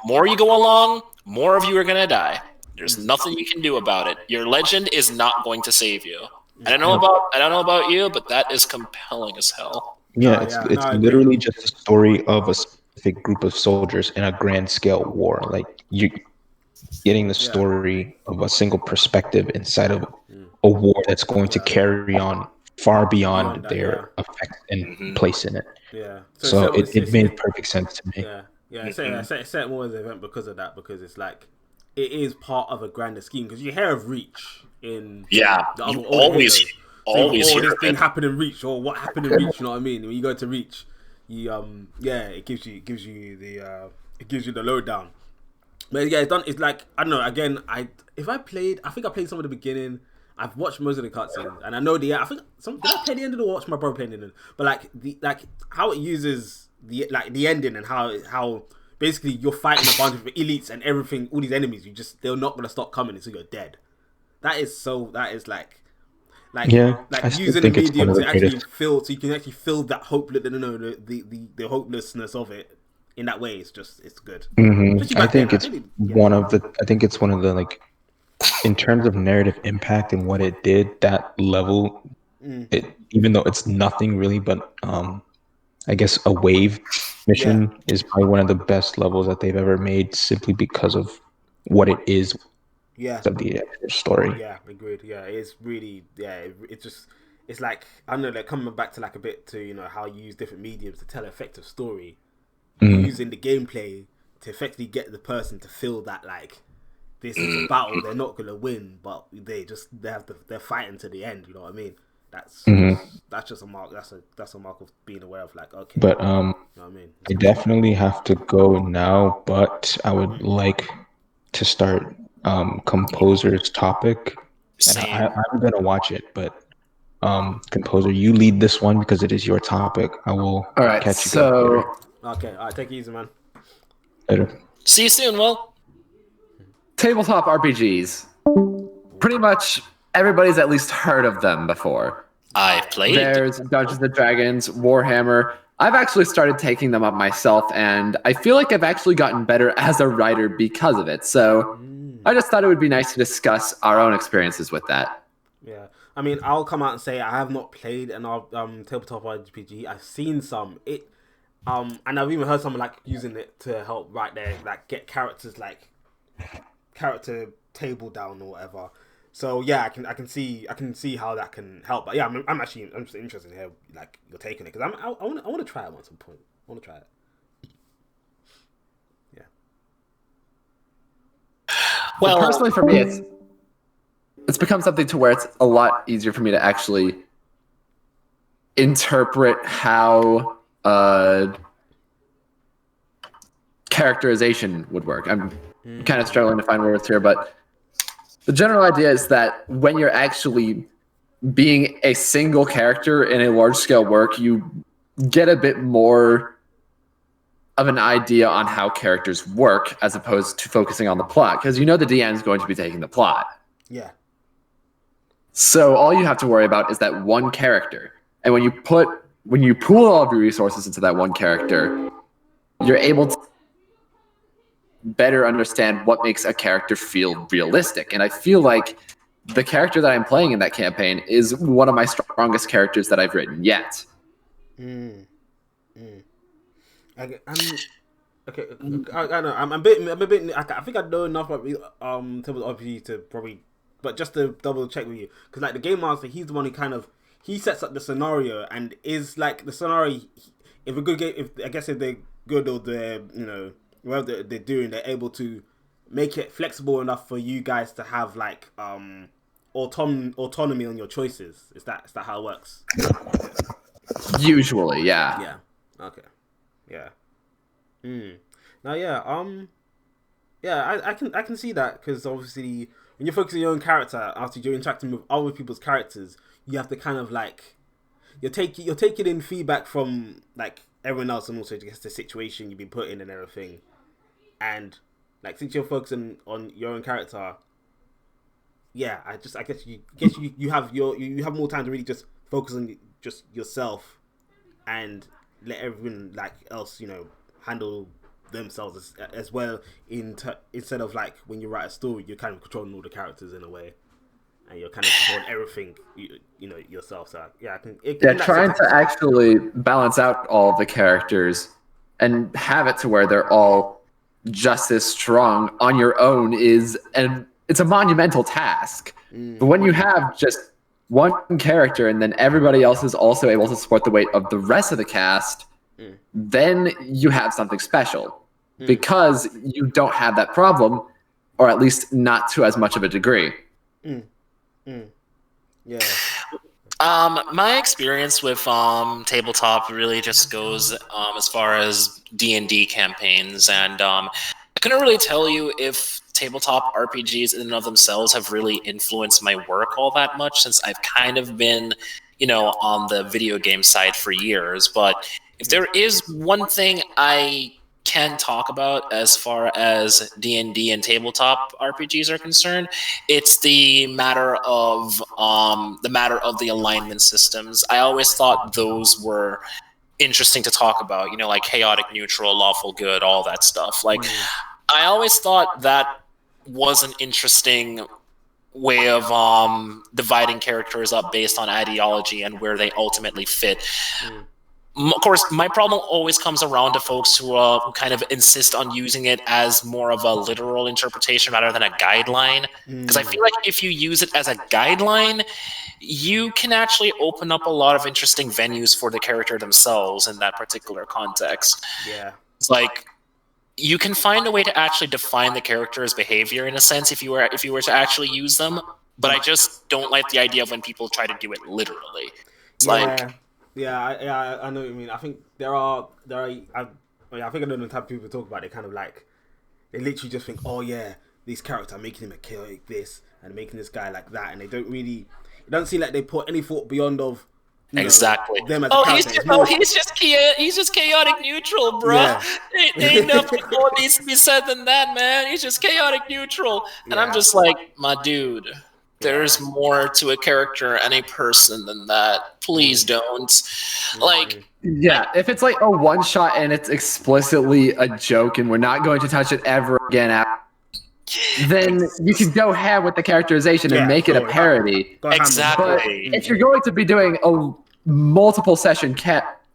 more you go along, more of you are gonna die. There's nothing you can do about it. Your legend is not going to save you. I don't know about you, but that is compelling as hell. Yeah, it's literally just a story of a specific group of soldiers in a grand scale war. Like you getting the story of a single perspective inside of a war that's going to carry on far beyond their effect and place in it. Yeah. So it made perfect sense to me. Yeah. Set more as an event because of that, because it's like it is part of a grander scheme. Because you hear of Reach in the other always hear this thing happened in Reach, or what happened in Reach. You know what I mean? When you go to Reach, you it gives you the lowdown. But yeah, it's done. It's like, I don't know. Again, I think I played some of the beginning. I've watched most of the cutscenes, and I know I think did I play the end of the watch? My brother played the ending, but how it uses the ending, and how basically you're fighting a bunch of elites and everything, all these enemies. They're not gonna stop coming until you're dead. That is using the medium to actually feel, so you can actually feel that the hopelessness of it in that way. It's good. I think it's one of the like, in terms of narrative impact and what it did, that level, even though it's nothing really, but I guess a wave mission is probably one of the best levels that they've ever made, simply because of what it is. Of the story. Yeah, agreed. Yeah, it's really it's like, I don't know, like coming back to like a bit to how you use different mediums to tell an effective story, using the gameplay to effectively get the person to feel that like this is a battle they're not gonna win, but they're fighting to the end. You know what I mean? That's just a mark. That's a mark of being aware of, like, okay. But you know what I mean? I definitely have to go now, but I would like to start Composer's topic. And I'm gonna watch it, but Composer, you lead this one because it is your topic. I will catch you guys later. Okay, all right, take it easy, man. Later. See you soon, Will. Tabletop RPGs. Pretty much everybody's at least heard of them before. I've played. There's Dungeons & Dragons, Warhammer. I've actually started taking them up myself, and I feel like I've actually gotten better as a writer because of it. So I just thought it would be nice to discuss our own experiences with that. Yeah, I mean, I'll come out and say I have not played an tabletop RPG. I've seen some and I've even heard someone like using it to help write like get characters, like character table down or whatever. So yeah, I can see how that can help. But yeah, I'm just interested in how like you're taking it, because I want to try it at some point. I want to try it. Yeah. Well, personally for me, it's become something to where it's a lot easier for me to actually interpret how characterization would work. I'm kind of struggling to find words here, but the general idea is that when you're actually being a single character in a large-scale work, you get a bit more of an idea on how characters work as opposed to focusing on the plot, because the DM is going to be taking the plot. Yeah. So all you have to worry about is that one character. And when you pool all of your resources into that one character, you're able to better understand what makes a character feel realistic. And I feel like the character that I'm playing in that campaign is one of my strongest characters that I've written yet. Okay, I know. I'm a bit. I think I know enough about tabletop RPG to probably, but just to double check with you, because like the game master, he's the one who he sets up the scenario, and is like the scenario. If a good game, if they're good, or they're whatever they're doing, they're able to make it flexible enough for you guys to have like autonomy on your choices. Is that how it works? Usually, yeah. Yeah. Okay. Yeah. Now, yeah. Yeah, I can see that, because obviously when you're focusing on your own character, after you're interacting with other people's characters, you have to kind of like you're taking in feedback from like everyone else, and also just the situation you've been put in and everything. And like, since you're focusing on your own character, yeah, I guess you have more time to really just focus on just yourself, and let everyone like else handle themselves as well. Instead of like when you write a story, you're kind of controlling all the characters in a way, and you're kind of controlling everything you know yourself. So yeah, they're trying to actually balance out all of the characters and have it to where they're all just as strong on your own it's a monumental task. But when you have just one character and then everybody else is also able to support the weight of the rest of the cast, then you have something special because you don't have that problem, or at least not to as much of a degree. Yeah. My experience with tabletop really just goes as far as D&D campaigns, and I couldn't really tell you if tabletop RPGs in and of themselves have really influenced my work all that much, since I've kind of been, on the video game side for years. But if there is one thing I can talk about as far as D&D and tabletop RPGs are concerned, it's the matter of the alignment systems. I always thought those were interesting to talk about, like chaotic neutral, lawful good, all that stuff. Like I always thought that was an interesting way of dividing characters up based on ideology and where they ultimately fit. Of course, my problem always comes around to folks who kind of insist on using it as more of a literal interpretation rather than a guideline. Because I feel like if you use it as a guideline, you can actually open up a lot of interesting venues for the character themselves in that particular context. Yeah. It's like you can find a way to actually define the character's behavior in a sense if you were to actually use them. But I just don't like the idea of when people try to do it literally. It's like. Yeah, I know what you mean. I think I think I know the type of people talk about it, kind of like they literally just think, oh yeah, this character, making him a chaotic this and making this guy like that, and it don't seem like they put any thought beyond of exactly them as a character. He's just chaotic neutral, bro. Yeah. Ain't nothing more needs to be said than that, man. He's just chaotic neutral, and I'm just like, my dude. There's more to a character and a person than that. Please don't. Like, yeah, if it's like a one shot and it's explicitly a joke and we're not going to touch it ever again, then you can go ham with the characterization and make it a parody. Exactly. But if you're going to be doing a multiple session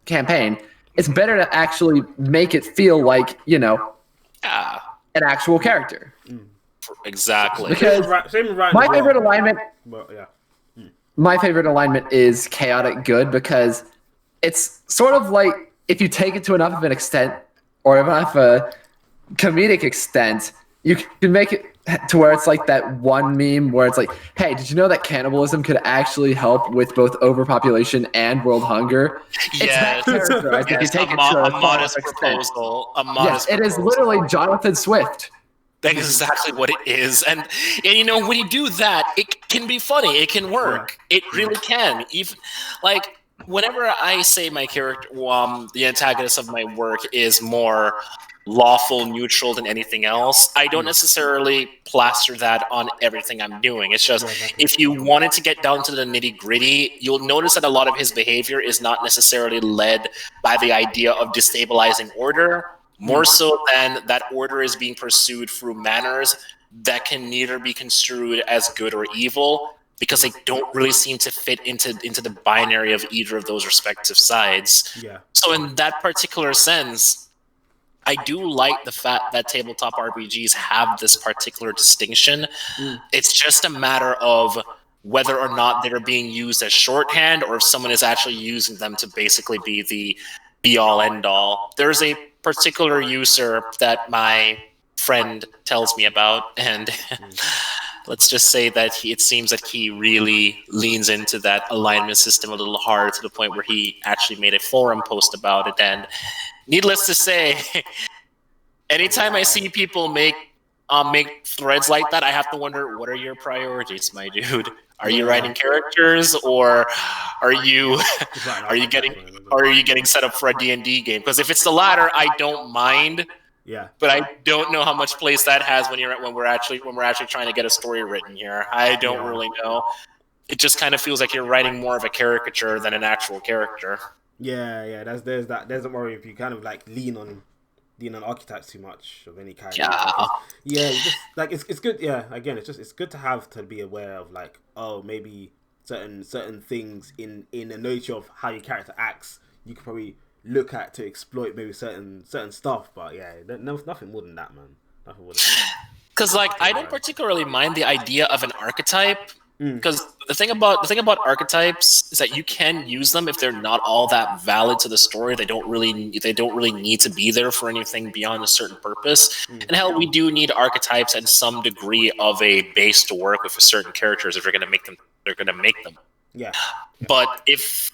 campaign, it's better to actually make it feel like, an actual character. Exactly. Because my favorite alignment. My favorite alignment is chaotic good, because it's sort of like if you take it to enough of an extent, or enough a comedic extent, you can make it to where it's like that one meme where it's like, hey, did you know that cannibalism could actually help with both overpopulation and world hunger? Yes. It's that character. I think you take it to a modest proposal. Yes, it is literally Jonathan Swift. That's exactly what it is. And when you do that, it can be funny. It can work. It really can. Even like whenever I say my character, the antagonist of my work is more lawful, neutral than anything else, I don't necessarily plaster that on everything I'm doing. It's just if you wanted to get down to the nitty-gritty, you'll notice that a lot of his behavior is not necessarily led by the idea of destabilizing order, more so than that order is being pursued through manners that can neither be construed as good or evil, because they don't really seem to fit into the binary of either of those respective sides. Yeah. So in that particular sense, I do like the fact that tabletop RPGs have this particular distinction. It's just a matter of whether or not they're being used as shorthand, or if someone is actually using them to basically be the be-all, end-all. There's a particular user that my friend tells me about, and let's just say that it seems that he really leans into that alignment system a little hard, to the point where he actually made a forum post about it. And needless to say, anytime I see people make threads like that, I have to wonder, what are your priorities, my dude? Are you writing characters, or are you getting set up for a D&D game? Because if it's the latter, I don't mind. Yeah. But I don't know how much place that has when we're actually trying to get a story written here. I don't really know. It just kind of feels like you're writing more of a caricature than an actual character. Yeah. There's that worry if you kind of like lean on dealing on archetypes too much of any kind. Yeah. Yeah, just like it's good. Yeah, again, it's good to be aware of like, oh, maybe certain things in the nature of how your character acts, you could probably look at to exploit maybe certain stuff. But yeah, nothing more than that, man. Nothing more than that. Because like I don't particularly mind the idea of an archetype. Because the thing about archetypes is that you can use them if they're not all that valid to the story. They don't really need to be there for anything beyond a certain purpose. And hell, we do need archetypes and some degree of a base to work with for certain characters. If you're going to make them, they're going to make them. Yeah. But if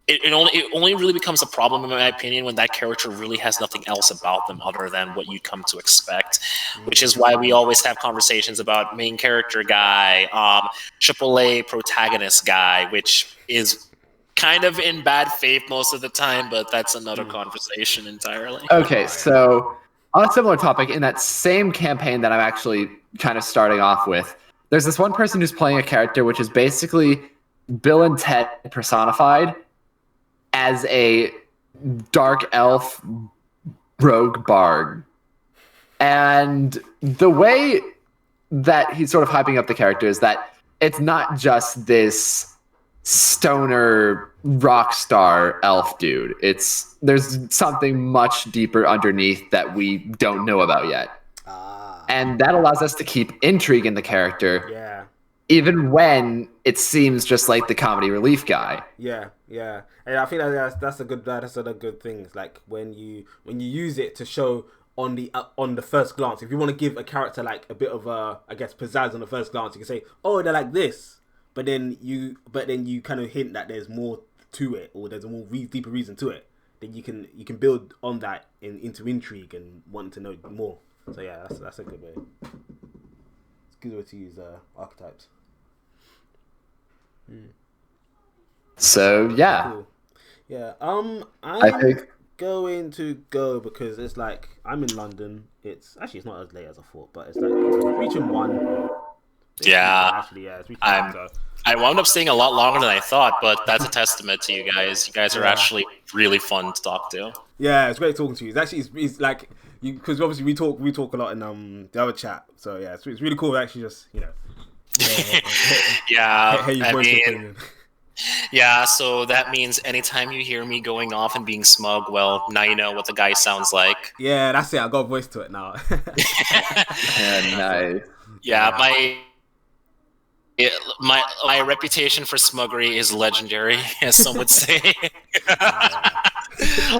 it only really becomes a problem, in my opinion, when that character really has nothing else about them other than what you come to expect. Which is why we always have conversations about main character guy, AAA protagonist guy, which is kind of in bad faith most of the time, but that's another conversation entirely. Okay, so on a similar topic, in that same campaign that I'm actually kind of starting off with, there's this one person who's playing a character which is basically Bill and Ted personified as a dark elf rogue bard. And the way that he's sort of hyping up the character is that it's not just this stoner rock star elf dude. There's something much deeper underneath that we don't know about yet. And that allows us to keep intrigue in the character. Yeah. Even when it seems just like the comedy relief guy. Yeah, and I think that's a good thing. It's like when you use it to show on the first glance. If you want to give a character like a bit of pizzazz on the first glance, you can say, "Oh, they're like this," but then you kind of hint that there's more to it, or there's a more deeper reason to it. Then you can build on that into intrigue and wanting to know more. So yeah, that's a good way. It's a good way to use archetypes. So yeah, cool. Yeah. I think going to go because it's like I'm in London. It's not as late as I thought, but it's like reaching 1. Yeah. It's reaching 1. So. I wound up staying a lot longer than I thought, but that's a testament to you guys. You guys are actually really fun to talk to. Yeah, it's great talking to you. It's like because obviously we talk a lot in the other chat. So yeah, it's really cool to actually just yeah. Yeah, so that means anytime you hear me going off and being smug, well, now you know what the guy sounds like. Yeah, that's it. I got a voice to it now. Yeah, nice. Yeah, my reputation for smuggery is legendary, as some would say.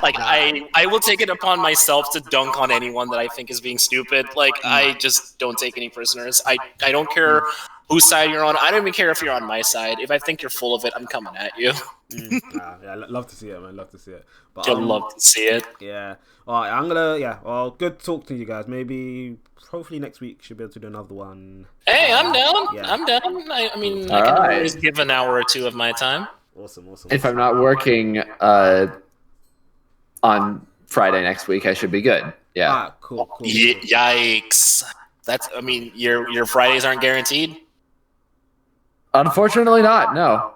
Like I will take it upon myself to dunk on anyone that I think is being stupid. Like I just don't take any prisoners. I don't care whose side you're on. I don't even care if you're on my side. If I think you're full of it, I'm coming at you. Yeah, love to see it, man. Love to see it. But I'd love to see it. Yeah. All right, well, good talk to you guys. Maybe, hopefully next week should be able to do another one. Hey, I'm down. Yeah. I'm down. I mean, All I can right. always give an hour or two of my time. Awesome. If I'm not working on Friday next week, I should be good. Yeah. Cool. Yikes. Your Fridays aren't guaranteed? Unfortunately not, no.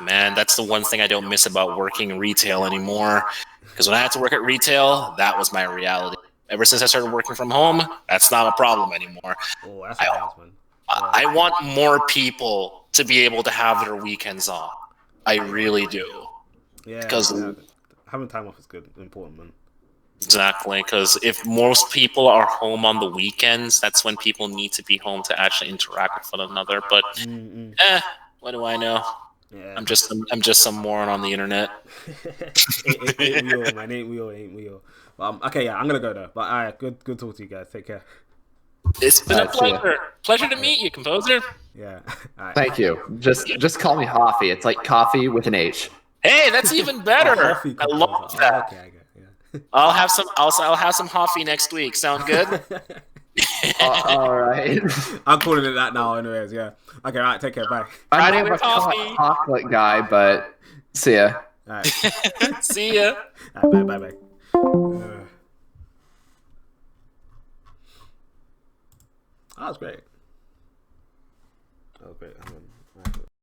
Man, that's the one thing I don't miss about working retail anymore. Because when I had to work at retail, that was my reality. Ever since I started working from home, that's not a problem anymore. Oh, that's nice, man. I want more people to be able to have their weekends off. I really do. Yeah, because having time off is good, important, man. Exactly, because if most people are home on the weekends, that's when people need to be home to actually interact with one another. But what do I know? Yeah. I'm just some moron on the internet. ain't we all, man? Ain't we all? Okay, yeah, I'm gonna go though. But all right, good talk to you guys. Take care. It's been a pleasure. Pleasure to meet you, composer. Yeah. All right. Thank you. Just call me Hoffy. It's like coffee with an H. Hey, that's even better. I love that. Okay, yeah. I'll have some Hoffy next week. Sound good? All right. I'm calling it that now, anyways. Yeah. Okay. All right. Take care. Bye. I'm a chocolate guy, but see ya. All right. See ya. All right, bye. That was great.